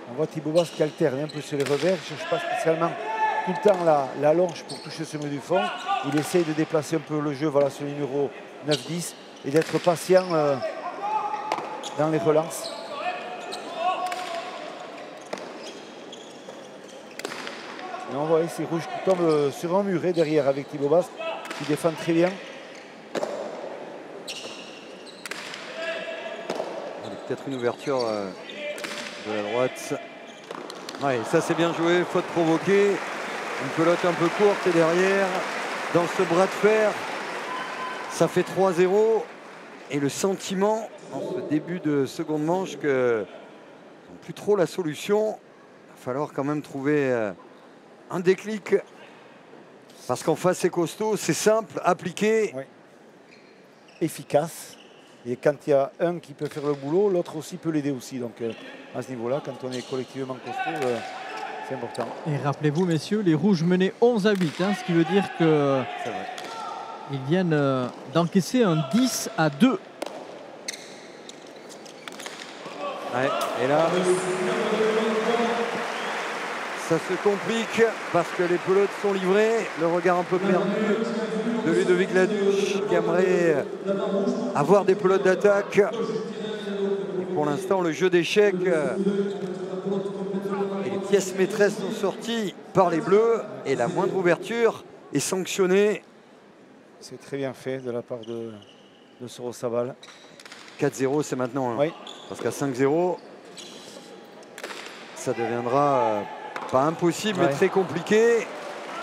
On voit Thibaut Basque qui alterne un peu sur les revers, il ne cherche pas spécialement tout le temps la longe pour toucher ce mur du fond. Il essaye de déplacer un peu le jeu voilà, sur le numéro 9-10 et d'être patient dans les relances. Et on voit ces rouges qui tombent sur un muret derrière avec Thibaut Basque qui défend très bien. Peut-être une ouverture de la droite. Ouais, ça c'est bien joué, faute provoquée. Une pelote un peu courte et derrière, dans ce bras de fer, ça fait 3-0. Et le sentiment, en ce début de seconde manche, que plus trop la solution. Il va falloir quand même trouver un déclic. Parce qu'en face, c'est costaud, c'est simple, appliqué. Oui. Efficace. Et quand il y a un qui peut faire le boulot, l'autre aussi peut l'aider aussi. Donc à ce niveau-là, quand on est collectivement costaud, c'est important. Et rappelez-vous, messieurs, les Rouges menaient 11-8, ce qui veut dire qu'ils viennent d'encaisser un 10-2. Ouais, et là, ça se complique parce que les pelotes sont livrées. Le regard un peu perdu de Ludovic Laduche qui aimerait avoir des pelotes d'attaque. Et pour l'instant, le jeu d'échecs et les pièces maîtresses sont sorties par les Bleus et la moindre ouverture est sanctionnée. C'est très bien fait de la part de Sorosaval. 4-0, c'est maintenant. Oui. Parce qu'à 5-0, ça deviendra pas impossible, mais très compliqué.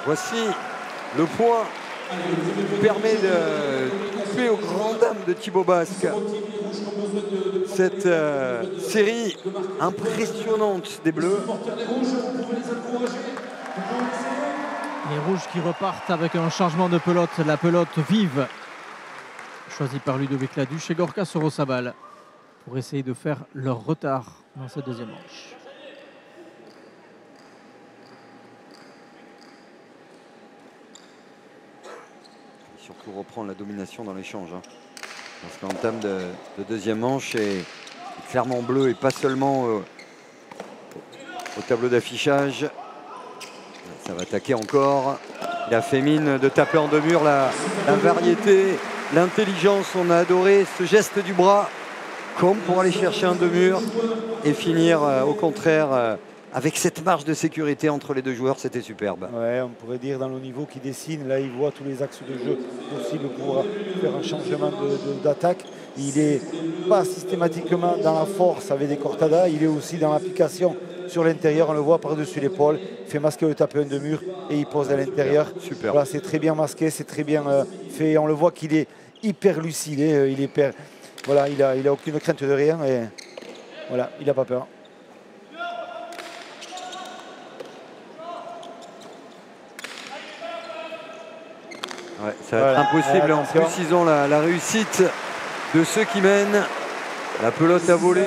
Voici le point qui permet de couper aux grandes dames de Thibaut Basque. Cette série impressionnante des Bleus. Les Rouges qui repartent avec un changement de pelote, la pelote vive, choisie par Ludovic Laduche et Gorka Sorosaval, pour essayer de faire leur retard dans cette deuxième manche. Et surtout reprendre la domination dans l'échange. Parce qu'entame de deuxième manche est clairement bleu et pas seulement au tableau d'affichage. Ça va attaquer encore. Il a fait mine de taper en deux murs la variété, l'intelligence. On a adoré ce geste du bras comme pour aller chercher un deux murs et finir au contraire avec cette marge de sécurité entre les deux joueurs, c'était superbe. Ouais, on pourrait dire dans le niveau qui dessine, là il voit tous les axes de jeu possibles pour faire un changement d'attaque. Il n'est pas systématiquement dans la force avec des cortadas, il est aussi dans l'application sur l'intérieur, on le voit par-dessus l'épaule, il fait masquer le tapin de mur et il pose à l'intérieur. Super. Voilà, c'est très bien masqué, c'est très bien fait, on le voit qu'il est hyper lucide, voilà, il a aucune crainte de rien et voilà, il n'a pas peur. Ouais, ça va être impossible. En plus, ils ont la réussite de ceux qui mènent. La pelote a volé.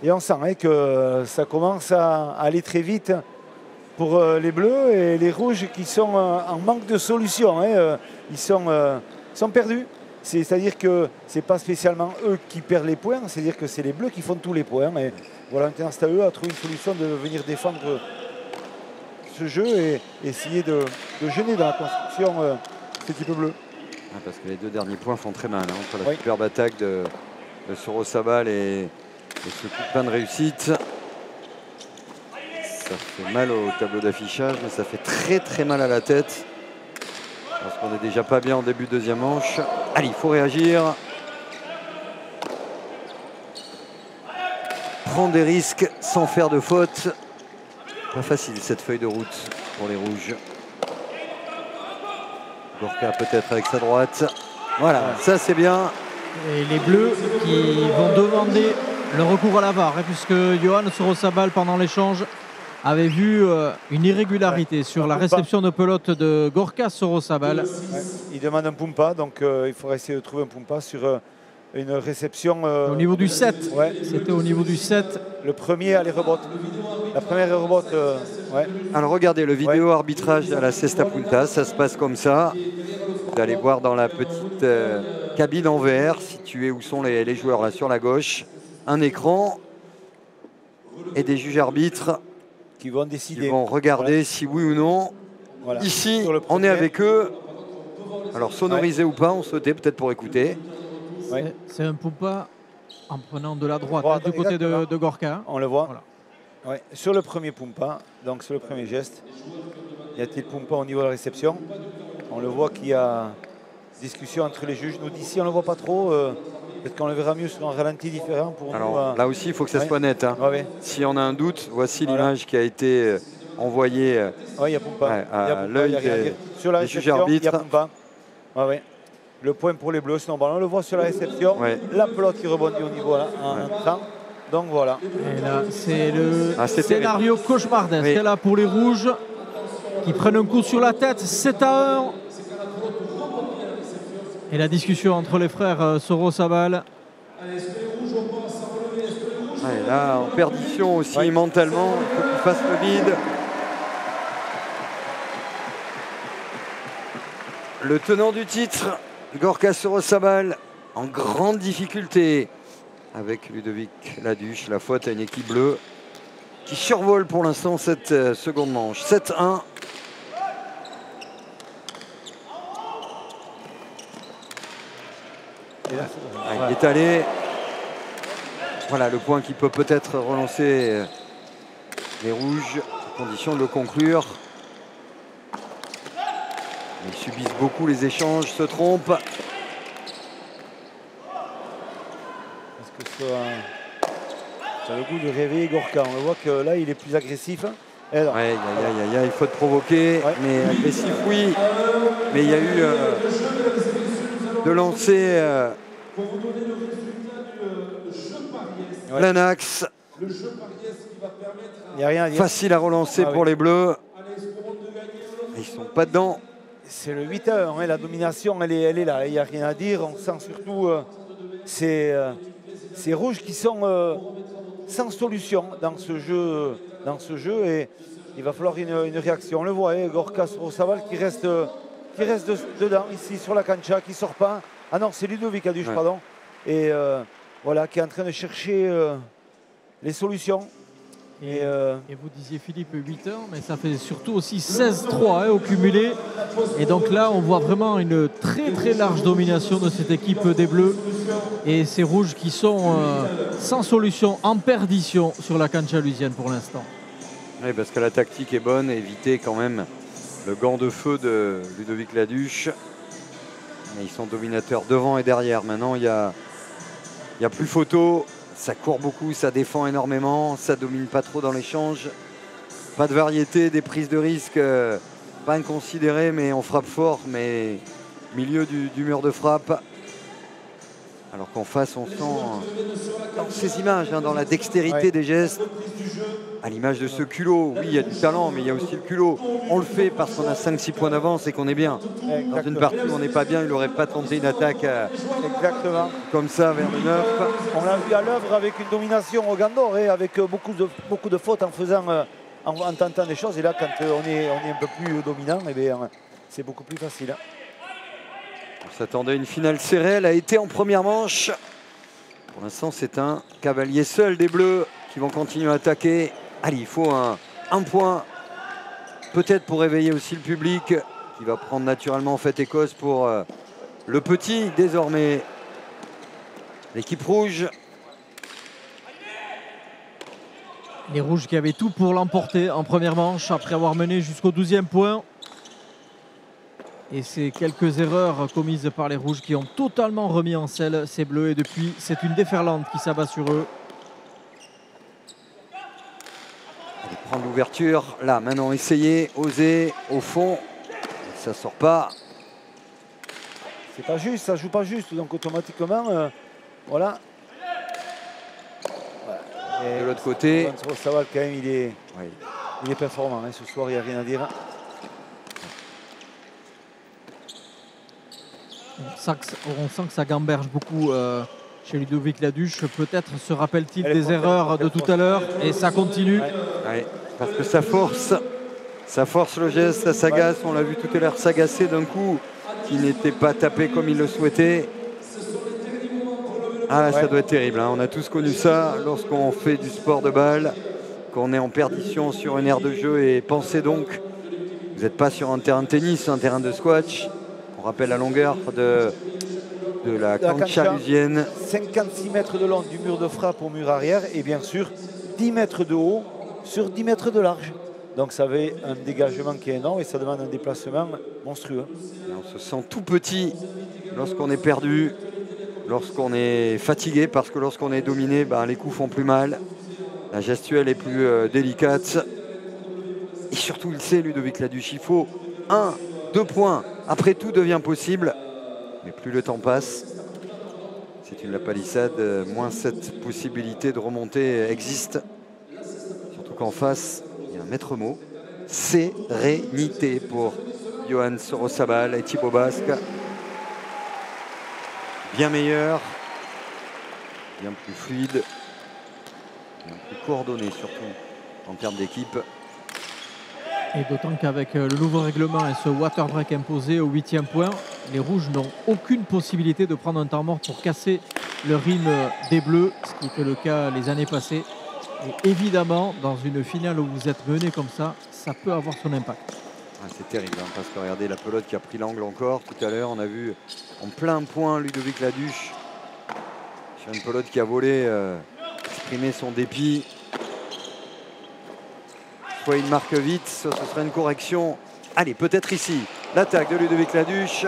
Et on sent que ça commence à aller très vite pour les bleus et les rouges qui sont en manque de solution. Ils sont perdus. C'est-à-dire que ce n'est pas spécialement eux qui perdent les points, c'est-à-dire que c'est les bleus qui font tous les points. Et voilà, maintenant c'est à eux à trouver une solution de venir défendre ce jeu et essayer de gêner dans la construction cette équipe bleue. Ah, parce que les deux derniers points font très mal entre la superbe attaque de Sorosabal et ce coup de pain de réussite. Ça fait mal au tableau d'affichage, mais ça fait très très mal à la tête. Parce qu'on n'est déjà pas bien en début de deuxième manche. Allez, il faut réagir. Prendre des risques sans faire de faute. Pas facile cette feuille de route pour les rouges. Gorka peut-être avec sa droite. Voilà, ça c'est bien. Et les bleus qui vont demander le recours à la VAR, puisque Johan Sorosabal pendant l'échange avait vu une irrégularité sur la réception de pelote de Gorka Sorosabal. Ouais, il demande un pumpa, donc il faudrait essayer de trouver un pumpa sur une réception. Au niveau du 7, c'était au niveau du 7. Le premier, allez, rebote. La première rebote, ouais. Alors regardez le vidéo arbitrage à la Cesta Punta, ça se passe comme ça. Vous allez voir dans la petite cabine en verre, située où sont les joueurs là sur la gauche, un écran et des juges arbitres qui vont décider. Ils vont regarder si oui ou non. Voilà. Ici, on est avec eux. Alors sonorisé ou pas, on sautait peut-être pour écouter. Ouais. C'est un poupa en prenant de la droite du côté de Gorka. On le voit. Voilà. Ouais. Sur le premier pumpa, donc sur le premier geste, y a-t-il pumpa au niveau de la réception? On le voit qu'il y a discussion entre les juges. Nous d'ici, on ne le voit pas trop. Peut-être qu'on le verra mieux sur un ralenti différent. Pour alors nous, là aussi, il faut que ça soit net. Hein. Si on a un doute, voici l'image qui a été envoyée y a pumpa. à l'œil sur la des juges réception, il y arbitres. a pumpa. Le point pour les bleus, sinon on le voit sur la réception. La pelote qui rebondit au niveau là, en entrant. Donc voilà. Et là, c'est le scénario cauchemardesque là pour les rouges qui prennent un coup sur la tête. 7-1. Et la discussion entre les frères Sorosabal. Là, en perdition aussi mentalement, il faut qu'il fasse le vide. Le tenant du titre, Gorka Sorosabal, en grande difficulté avec Ludovic Laduche. La faute à une équipe bleue qui survole pour l'instant cette seconde manche. 7-1. Il est allé. Voilà le point qui peut peut-être relancer les rouges, à condition de le conclure. Ils subissent beaucoup les échanges, se trompent. Est-ce que ça a le goût de réveiller Gorka? On voit que là, il est plus agressif. Il faut te provoquer, mais agressif, oui. Mais il y a eu de lancer plein axe. Facile à relancer pour les bleus. Ils ne sont pas dedans. C'est le 8-1, la domination, elle est là. Il n'y a rien à dire. On sent surtout ces rouges qui sont sans solution dans ce jeu. Et il va falloir une réaction. On le voit, Gorka Sorosabal qui reste dedans, ici sur la cancha, qui ne sort pas. Ah non, c'est Ludovic Laduche, pardon. Et voilà, qui est en train de chercher les solutions. Et vous disiez Philippe 8 heures, mais ça fait surtout aussi 16-3 au cumulé. Et donc là, on voit vraiment une très très large domination de cette équipe des Bleus. Et ces Rouges qui sont sans solution, en perdition sur la canchalusienne pour l'instant. Oui, parce que la tactique est bonne, éviter quand même le gant de feu de Ludovic Laduche. Mais ils sont dominateurs devant et derrière. Maintenant, il y a plus photo. Ça court beaucoup, ça défend énormément, ça domine pas trop dans l'échange. Pas de variété, des prises de risque pas inconsidérées, mais on frappe fort, mais milieu du mur de frappe. Alors qu'en face, on sent dans ces images, dans la dextérité des gestes, à l'image de ce culot. Oui, il y a du talent, mais il y a aussi le culot. On le fait parce qu'on a 5-6 points d'avance et qu'on est bien. Dans une partie où on n'est pas bien, il n'aurait pas tenté une attaque comme ça vers le 9. On l'a vu à l'œuvre avec une domination au Gandor et avec beaucoup de fautes en faisant, en tentant des choses. Et là, quand on est un peu plus dominant, eh bien, c'est beaucoup plus facile. On s'attendait à une finale serrée, elle a été en première manche. Pour l'instant, c'est un cavalier seul des Bleus qui vont continuer à attaquer. Allez, il faut un point, peut-être pour réveiller aussi le public, qui va prendre naturellement en fait Écosse pour le petit, désormais. L'équipe rouge. Les Rouges qui avaient tout pour l'emporter en première manche, après avoir mené jusqu'au 12e point. Et c'est quelques erreurs commises par les Rouges qui ont totalement remis en selle ces Bleus. Et depuis, c'est une déferlante qui s'abat sur eux. Allez, prendre l'ouverture. Là, maintenant, essayer, oser, au fond. Ça sort pas. C'est pas juste, ça joue pas juste. Donc automatiquement, voilà. Et de l'autre côté. Saval, quand même, il est performant. Hein. Ce soir, il n'y a rien à dire. On sent que ça gamberge beaucoup chez Ludovic Laduche. Peut-être se rappelle-t-il des erreurs de tout à l'heure et ça continue. Ouais, parce que ça force le geste, ça s'agace. On l'a vu tout à l'heure s'agacer d'un coup qui n'était pas tapé comme il le souhaitait. Ah, ça doit être terrible. Hein. On a tous connu ça lorsqu'on fait du sport de balle, qu'on est en perdition sur une aire de jeu. Et pensez donc, vous n'êtes pas sur un terrain de tennis, un terrain de squash. On rappelle la longueur de la canchalusienne. 56 mètres de long du mur de frappe au mur arrière et bien sûr 10 mètres de haut sur 10 mètres de large. Donc ça avait un dégagement qui est énorme et ça demande un déplacement monstrueux. Et on se sent tout petit lorsqu'on est perdu, lorsqu'on est fatigué, parce que lorsqu'on est dominé, les coups font plus mal. La gestuelle est plus délicate. Et surtout, il sait, Ludovic Laduche, il faut 1-2 points. Après, tout devient possible. Mais plus le temps passe, c'est une la palissade, moins cette possibilité de remonter existe. Surtout qu'en face, il y a un maître mot. Sérénité pour Johan Sorosabal et Thibaut Basque. Bien meilleur, bien plus fluide, bien plus coordonné surtout en termes d'équipe. Et d'autant qu'avec le nouveau règlement et ce water break imposé au 8e point, les Rouges n'ont aucune possibilité de prendre un temps mort pour casser le rythme des Bleus, ce qui était le cas les années passées. Et évidemment, dans une finale où vous êtes mené comme ça, ça peut avoir son impact. Ah, c'est terrible, hein, parce que regardez la pelote qui a pris l'angle encore. Tout à l'heure, on a vu en plein point Ludovic Laduche sur une pelote qui a volé, exprimer son dépit. Soit il marque vite, ce serait une correction. Allez, peut-être ici, l'attaque de Ludovic Laduche.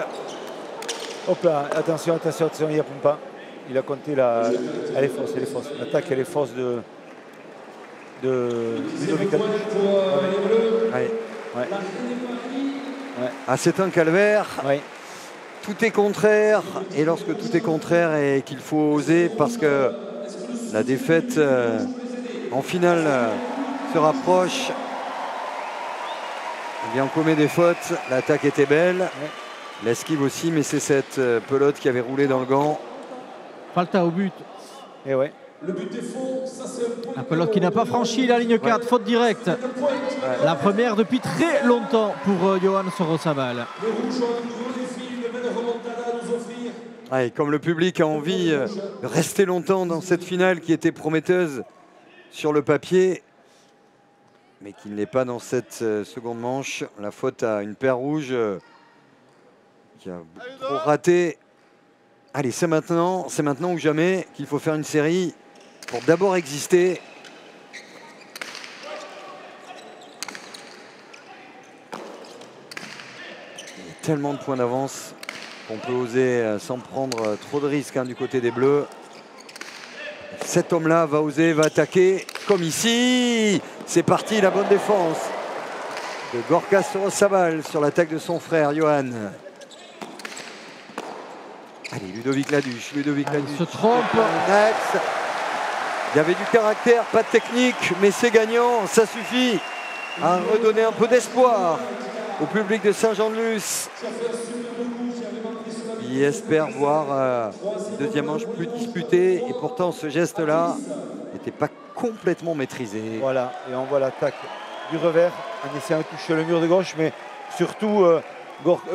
Hop là, attention, il n'y a pas. Il a compté elle est fausse, L'attaque, elle est fausse de Ludovic Laduche. Ouais. Ah, c'est un calvaire. Ouais. Tout est contraire. Et lorsque tout est contraire et qu'il faut oser, parce que la défaite en finale se rapproche, eh bien, on commet des fautes. L'attaque était belle. Ouais. L'esquive aussi, mais c'est cette pelote qui avait roulé dans le gant. Falta au but. Et ouais. Le but est faux, ça c'est un point. La pelote qui n'a pas franchi la ligne 4, faute directe. La première depuis très longtemps pour Johan Sorosabal. Les Rouges ont un nouveau défi, une belle remontada à nous offrir. Ouais, comme le public a envie de rester longtemps dans cette finale qui était prometteuse sur le papier, mais qui ne l'est pas dans cette seconde manche. La faute à une paire rouge qui a trop raté. Allez, c'est maintenant ou jamais qu'il faut faire une série pour d'abord exister. Il y a tellement de points d'avance qu'on peut oser sans prendre trop de risques du côté des Bleus. Cet homme-là va oser, va attaquer comme ici. C'est parti, la bonne défense de Gorka Sorosabal sur l'attaque de son frère Johan. Allez, Ludovic Laduche. Il se trompe. Axe. Il y avait du caractère, pas de technique, mais c'est gagnant. Ça suffit à redonner un peu d'espoir au public de Saint-Jean-de-Luz. Il espère voir une deuxième manche plus disputée. Et pourtant, ce geste-là n'était pas complètement maîtrisé. Voilà, et on voit l'attaque du revers en essayant de toucher le mur de gauche. Mais surtout,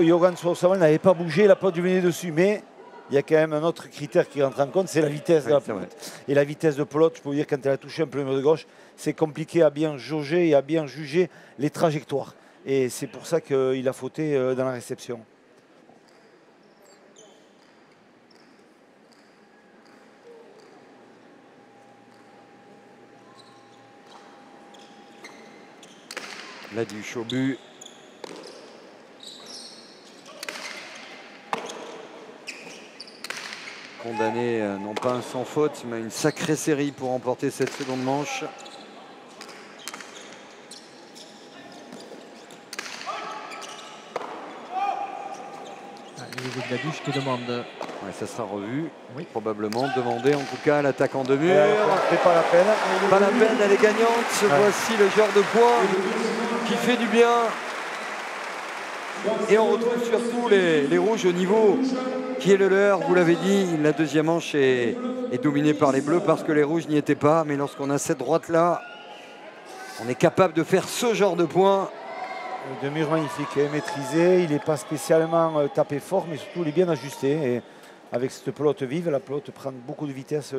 Johan Sorosabal n'avait pas bougé, la pelote lui venait dessus. Mais il y a quand même un autre critère qui rentre en compte, c'est la vitesse de la pelote. Et la vitesse de pelote, je peux vous dire, quand elle a touché un peu le mur de gauche, c'est compliqué à bien jauger et à bien juger les trajectoires. Et c'est pour ça qu'il a fauté dans la réception. Laduche au but. Condamné, non pas un sans faute, mais une sacrée série pour remporter cette seconde manche. Ludovic Laduche qui demande. Ouais, ça sera revu, Oui. probablement demandé en tout cas l'attaque en deux murs. C'est pas la peine. Pas la peine, elle est gagnante. Voici le genre de point qui fait du bien. Et on retrouve surtout les rouges au niveau qui est le leur. Vous l'avez dit, la deuxième manche est dominée par les bleus parce que les rouges n'y étaient pas. Mais lorsqu'on a cette droite-là, on est capable de faire ce genre de points. Le mur magnifique, maîtrisé. Il n'est pas spécialement tapé fort, mais surtout il est bien ajusté. Et avec cette pelote vive, la pelote prend beaucoup de vitesse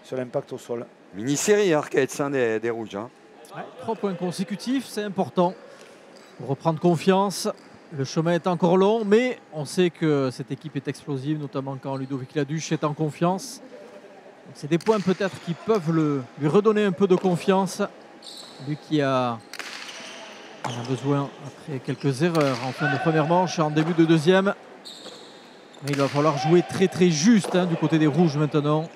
sur l'impact au sol. Mini-série, Arcaetz, des rouges. Ouais, 3 points consécutifs, c'est important pour reprendre confiance. Le chemin est encore long, mais on sait que cette équipe est explosive, notamment quand Ludovic Laduche est en confiance. C'est des points peut-être qui peuvent lui redonner un peu de confiance. Lui qui en a besoin après quelques erreurs en fin de première manche, en début de deuxième. Mais il va falloir jouer très très juste du côté des rouges maintenant.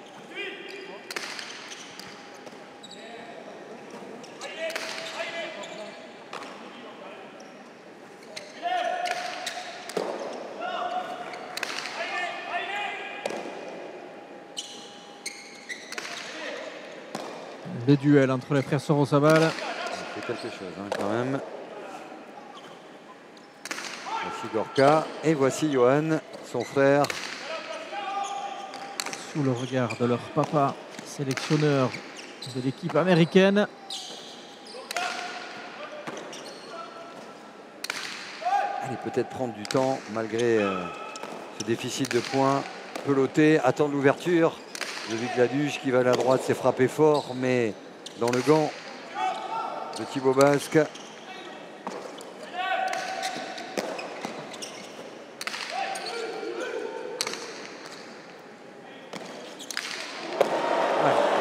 Le duel entre les frères Sorosabal. C'est quelque chose quand même. Voici Gorka et voici Johan, son frère. Sous le regard de leur papa, sélectionneur de l'équipe américaine. Allez, peut-être prendre du temps malgré ce déficit de points. Peloter, attendre l'ouverture. Ludovic Laduche qui va à la droite, s'est frappé fort, mais dans le gant de Thibaut Basque.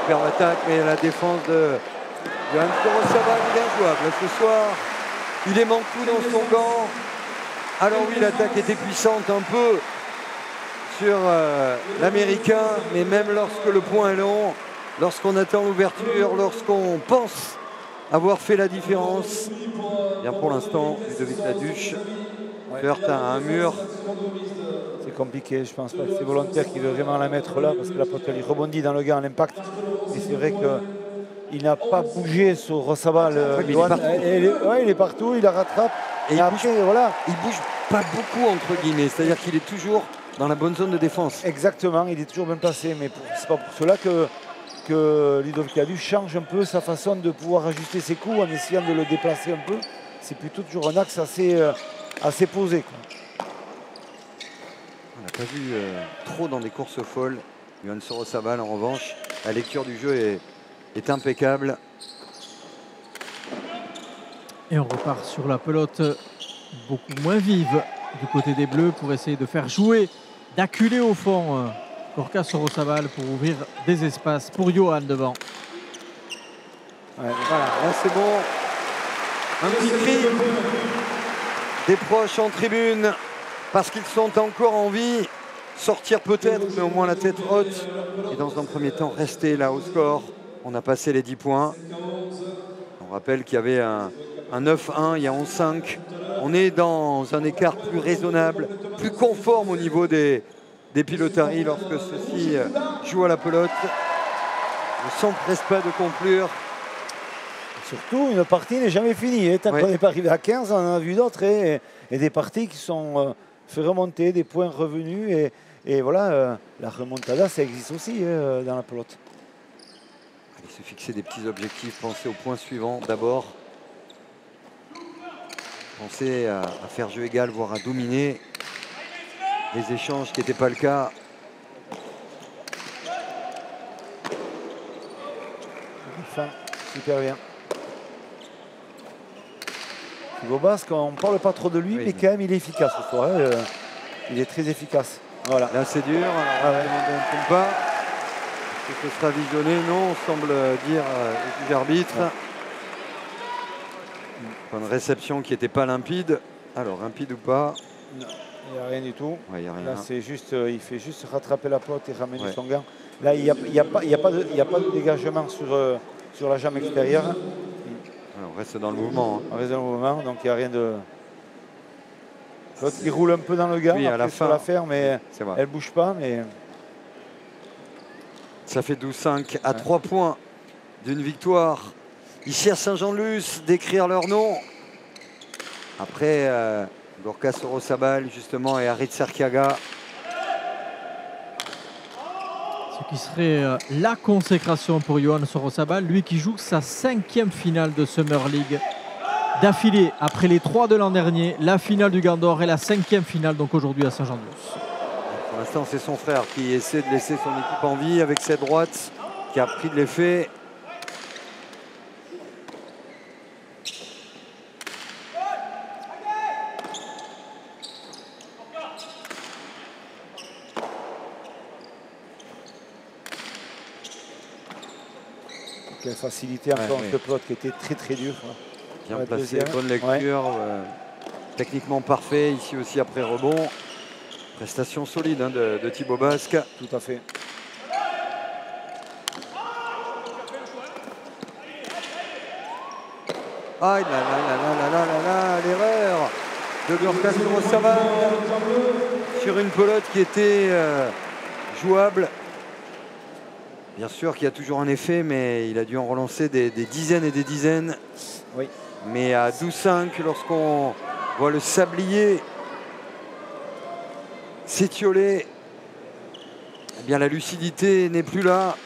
Superbe attaque, mais la défense de Johan Sorosabal est bien jouable. Ce soir, il est manque-tout dans son gant. Alors oui, l'attaque était puissante un peu sur l'Américain, mais même lorsque le point est long, lorsqu'on attend l'ouverture, lorsqu'on pense avoir fait la différence, bien pour l'instant, Ludovic Laduche heurte à un mur. C'est compliqué, je pense pas que c'est volontaire qu'il veut vraiment la mettre là, parce que la pelote elle rebondit dans le gant à l'impact. Et c'est vrai qu'il n'a pas bougé sur Sorosabal. Il est partout, il la rattrape. Et après, voilà. Il bouge pas beaucoup entre guillemets, c'est-à-dire qu'il est toujours dans la bonne zone de défense. Exactement, il est toujours bien placé, mais c'est pas pour cela que Ludovic Laduche change un peu sa façon de pouvoir ajuster ses coups en essayant de le déplacer un peu. C'est plutôt toujours un axe assez posé, quoi. On n'a pas vu trop dans des courses folles. Johan Sorosabal, en revanche, la lecture du jeu est impeccable. Et on repart sur la pelote beaucoup moins vive du côté des Bleus pour essayer de faire jouer, d'acculer au fond Gorka Sorosabal pour ouvrir des espaces pour Johan devant. Ouais, voilà, là c'est bon. Un petit cri des proches en tribune parce qu'ils sont encore en vie. Sortir peut-être, mais au moins la tête haute. Et dans un premier temps, rester là au score. On a passé les 10 points. On rappelle qu'il y avait un 9-1, il y a 11-5. On est dans un écart plus raisonnable, plus conforme au niveau des pilotaries lorsque ceux-ci jouent à la pelote. Ne s'empresse pas de conclure. Surtout, une partie n'est jamais finie. Tant qu'on n'est pas arrivé à 15, on en a vu d'autres et des parties qui sont fait remonter, des points revenus. Et voilà, la remontada, ça existe aussi dans la pelote. Allez se fixer des petits objectifs, penser au point suivant d'abord. Penser à faire jeu égal, voire à dominer les échanges qui n'étaient pas le cas. Enfin, super bien. Thibaut Basque, on ne parle pas trop de lui, mais quand même il est efficace ce soir. Il est très efficace. Voilà. Là c'est dur, on ne tombe pas. Est-ce que ce sera visionné? Non, on semble dire au juge arbitre. Une réception qui n'était pas limpide. Alors, limpide ou pas? Non, il n'y a rien du tout. Ouais, y a rien. Là, c'est juste, il fait juste rattraper la pelote et ramener son gant. Là, il n'y a pas de dégagement sur la jambe extérieure. Ouais, on reste dans le mouvement. On reste dans le mouvement, donc il n'y a rien de... L'autre qui roule un peu dans le gant, oui, à la fin, sur l'affaire, mais elle ne bouge pas. Mais... Ça fait 12-5 à 3 points d'une victoire. Ici à Saint-Jean-de-Luz, d'écrire leur nom. Après, Gorka Sorosabal, justement, et Harit Sarkiaga. Ce qui serait la consécration pour Johan Sorosabal, lui qui joue sa 5e finale de Summer League d'affilée. Après les 3 de l'an dernier, la finale du Gant d'Or et la 5e finale donc aujourd'hui à Saint-Jean-de-Luz. Pour l'instant, c'est son frère qui essaie de laisser son équipe en vie avec cette droite qui a pris de l'effet. Quelle facilité encore ce plot qui était très très dur. Bien placé, bonne lecture, techniquement parfait, ici aussi après rebond. Prestation solide de Thibaut Basque. Tout à fait. Aïe là l'erreur de Gorka Sorosabal sur une pelote qui était jouable. Bien sûr qu'il y a toujours un effet, mais il a dû en relancer des dizaines et des dizaines. Oui. Mais à 12-5, lorsqu'on voit le sablier s'étioler, eh bien la lucidité n'est plus là.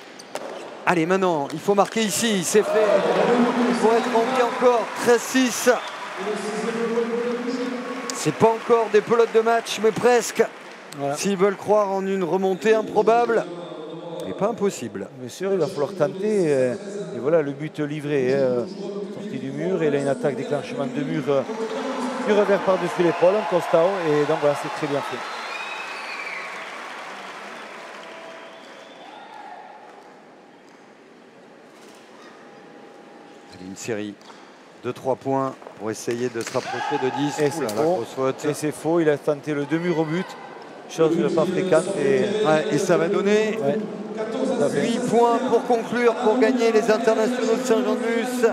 Allez, maintenant, il faut marquer ici, c'est fait. Pour être en vie encore, 13-6. C'est pas encore des pelotes de match, mais presque. Voilà. S'ils veulent croire en une remontée improbable, mais pas impossible. Bien sûr, il va falloir tenter. Et voilà, le but livré. Sortie du mur, et là, une attaque déclenchement de mur du revers par-dessus l'épaule, un Costao. Et donc voilà, c'est très bien fait. Une série de 3 points pour essayer de se rapprocher de 10. Et c'est faux. Et c'est faux, il a tenté le demi-mur au but, chose de pas fréquente. Et ça va donner 8 points pour conclure, pour gagner les internationaux de Saint-Jean-de-Luz.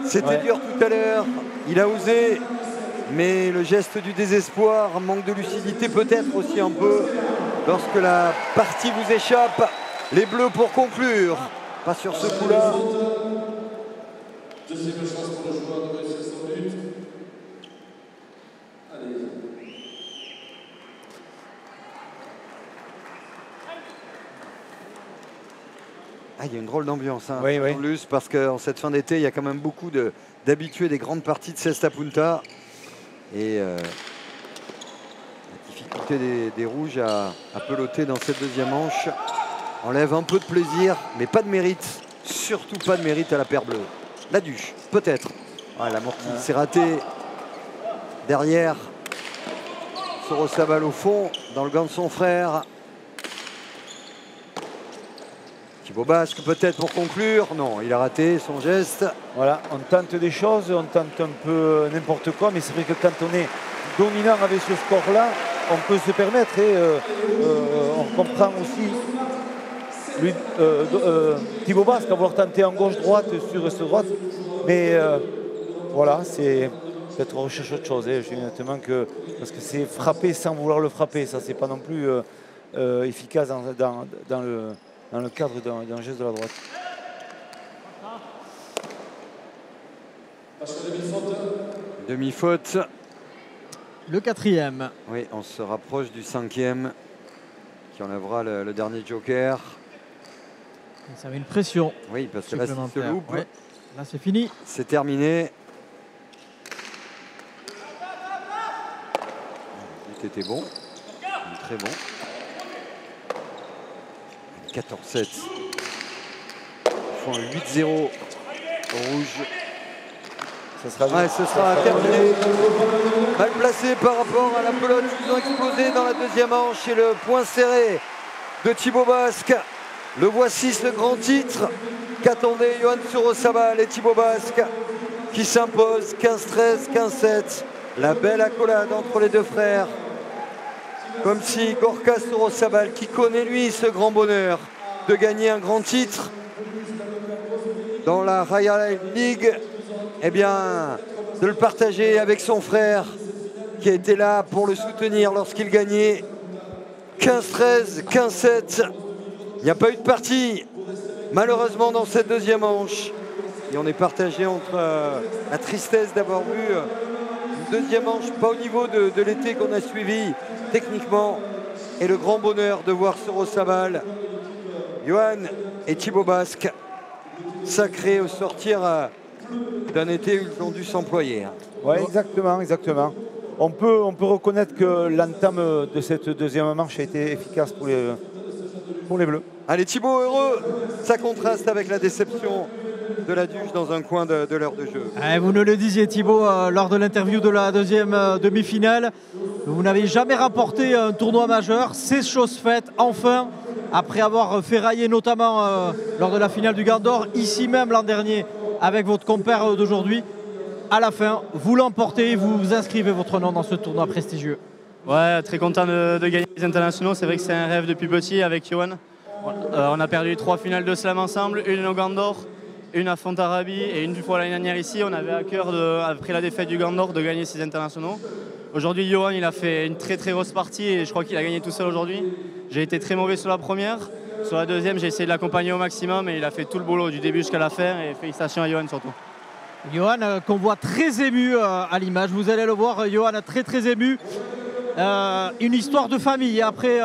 C'était dur tout à l'heure, il a osé, mais le geste du désespoir, manque de lucidité peut-être aussi un peu, lorsque la partie vous échappe. Les Bleus pour conclure. Pas sur ce coup-là. Deuxième chance pour le joueur de réussir son but. Allez. Il y a une drôle d'ambiance hein, oui. parce qu'en cette fin d'été, il y a quand même beaucoup d'habitués des grandes parties de Cesta Punta. Et la difficulté des Rouges à peloter dans cette deuxième manche enlève un peu de plaisir, mais pas de mérite. Surtout pas de mérite à la paire bleue. La Duche, peut-être. Ah, l'amorti, c'est raté. Derrière, Sorosabal au fond, dans le gant de son frère. Thibaut Basque peut-être pour conclure. Non, il a raté son geste. Voilà, on tente des choses, on tente un peu n'importe quoi, mais c'est vrai que quand on est dominant avec ce score-là, on peut se permettre et on comprend aussi lui, Thibaut Basque à vouloir tenter en gauche-droite sur ce droite. Mais voilà, c'est peut-être on recherche autre chose. Je dis honnêtement que parce que c'est frapper sans vouloir le frapper, ça c'est pas non plus efficace dans le cadre d'un geste de la droite. Demi-faute. Le 4e. Oui, on se rapproche du 5e qui enlèvera le dernier joker. Et ça met une pression. Oui, parce que là, si se loupe, ouais. Là, c'est fini. C'est terminé. Le but était bon. Très bon. 14-7. Ils font un 8-0 au rouge. Ce sera terminé. Mal placé par rapport à la pelote. Ils ont explosé dans la deuxième manche et le point serré de Thibaut Basque. Le voici, ce grand titre qu'attendait Yohan Sorosabal et Thibaut Basque qui s'impose 15-13, 15-7. La belle accolade entre les deux frères. Comme si Gorka Sorosabal, qui connaît lui ce grand bonheur de gagner un grand titre dans la Royal League, eh bien, de le partager avec son frère qui a été là pour le soutenir lorsqu'il gagnait 15-13, 15-7. Il n'y a pas eu de partie, malheureusement, dans cette deuxième manche. Et on est partagé entre la tristesse d'avoir vu une deuxième manche pas au niveau de l'été qu'on a suivi techniquement et le grand bonheur de voir Sorosabal, Yohan et Thibaut Basque sacrés au sortir d'un été où ils ont dû s'employer. Oui, exactement, exactement. On peut reconnaître que l'entame de cette deuxième manche a été efficace pour les Bleus. Allez, Thibaut heureux, ça contraste avec la déception de la Duche dans un coin de l'heure de jeu. Vous nous le disiez, Thibaut, lors de l'interview de la deuxième demi-finale. Vous n'avez jamais remporté un tournoi majeur. C'est chose faite, enfin, après avoir ferraillé notamment lors de la finale du Gant d'Or, ici même l'an dernier, avec votre compère d'aujourd'hui. À la fin, vous l'emportez, vous inscrivez votre nom dans ce tournoi prestigieux. Ouais, très content de gagner les internationaux. C'est vrai que c'est un rêve depuis petit avec Yohan. On a perdu 3 finales de slam ensemble, une au Gant d'Or, une à Fontarabie et une fois l'année dernière ici. On avait à cœur, après la défaite du Gant d'Or, de gagner ces internationaux. Aujourd'hui, Yohan, il a fait une très très grosse partie et je crois qu'il a gagné tout seul aujourd'hui. J'ai été très mauvais sur la première. Sur la deuxième, j'ai essayé de l'accompagner au maximum et il a fait tout le boulot du début jusqu'à la fin. Et félicitations à Yohan surtout. Yohan, qu'on voit très ému à l'image. Vous allez le voir, Yohan, très très ému. Une histoire de famille. Après,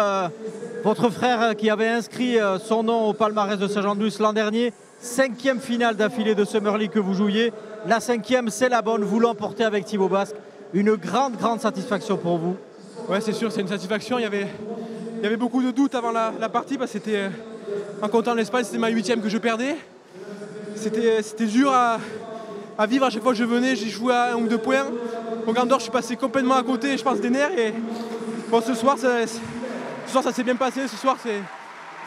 votre frère qui avait inscrit son nom au palmarès de Saint-Jean-de-Luz l'an dernier, 5e finale d'affilée de Summer League que vous jouiez. La 5e, c'est la bonne. Vous l'emportez avec Thibaut Basque. Une grande satisfaction pour vous. Ouais, c'est sûr, c'est une satisfaction. Il y avait beaucoup de doutes avant la partie parce que c'était, en comptant l'Espagne, c'était ma 8e que je perdais. C'était dur à vivre. À chaque fois que je venais, j'ai joué à 1 ou 2 points. Au Gant d'Or, je suis passé complètement à côté, je pense, des nerfs. Et bon, ce soir, ça s'est bien passé. Ce soir,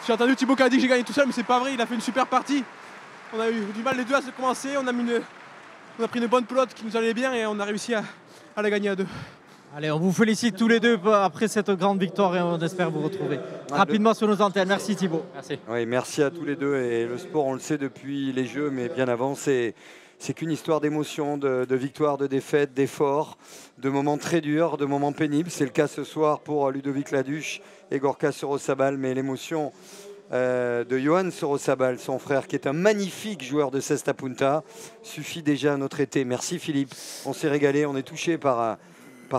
j'ai entendu Thibaut qui a dit que j'ai gagné tout seul, mais c'est pas vrai. Il a fait une super partie. On a eu du mal les deux à se commencer. On a pris une bonne pelote qui nous allait bien et on a réussi à la gagner à 2. Allez, on vous félicite tous les deux après cette grande victoire et on espère vous retrouver rapidement sur nos antennes. Merci Thibaut. Merci. Oui, merci à tous les deux. Et le sport, on le sait depuis les Jeux, mais bien avant, c'est qu'une histoire d'émotion, de victoire, de défaite, d'efforts, de moments très durs, de moments pénibles. C'est le cas ce soir pour Ludovic Laduche et Gorka Sorosabal, mais l'émotion de Yohan Sorosabal, son frère, qui est un magnifique joueur de Cesta Punta, suffit déjà à notre été. Merci Philippe, on s'est régalé, on est touché par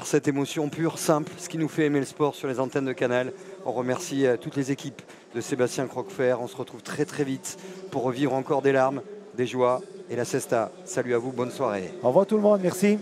cette émotion pure, simple, ce qui nous fait aimer le sport sur les antennes de Canal. On remercie toutes les équipes de Sébastien Croquefer. On se retrouve très très vite pour revivre encore des larmes, des joies et la Cesta. Salut à vous, bonne soirée. Au revoir tout le monde, merci.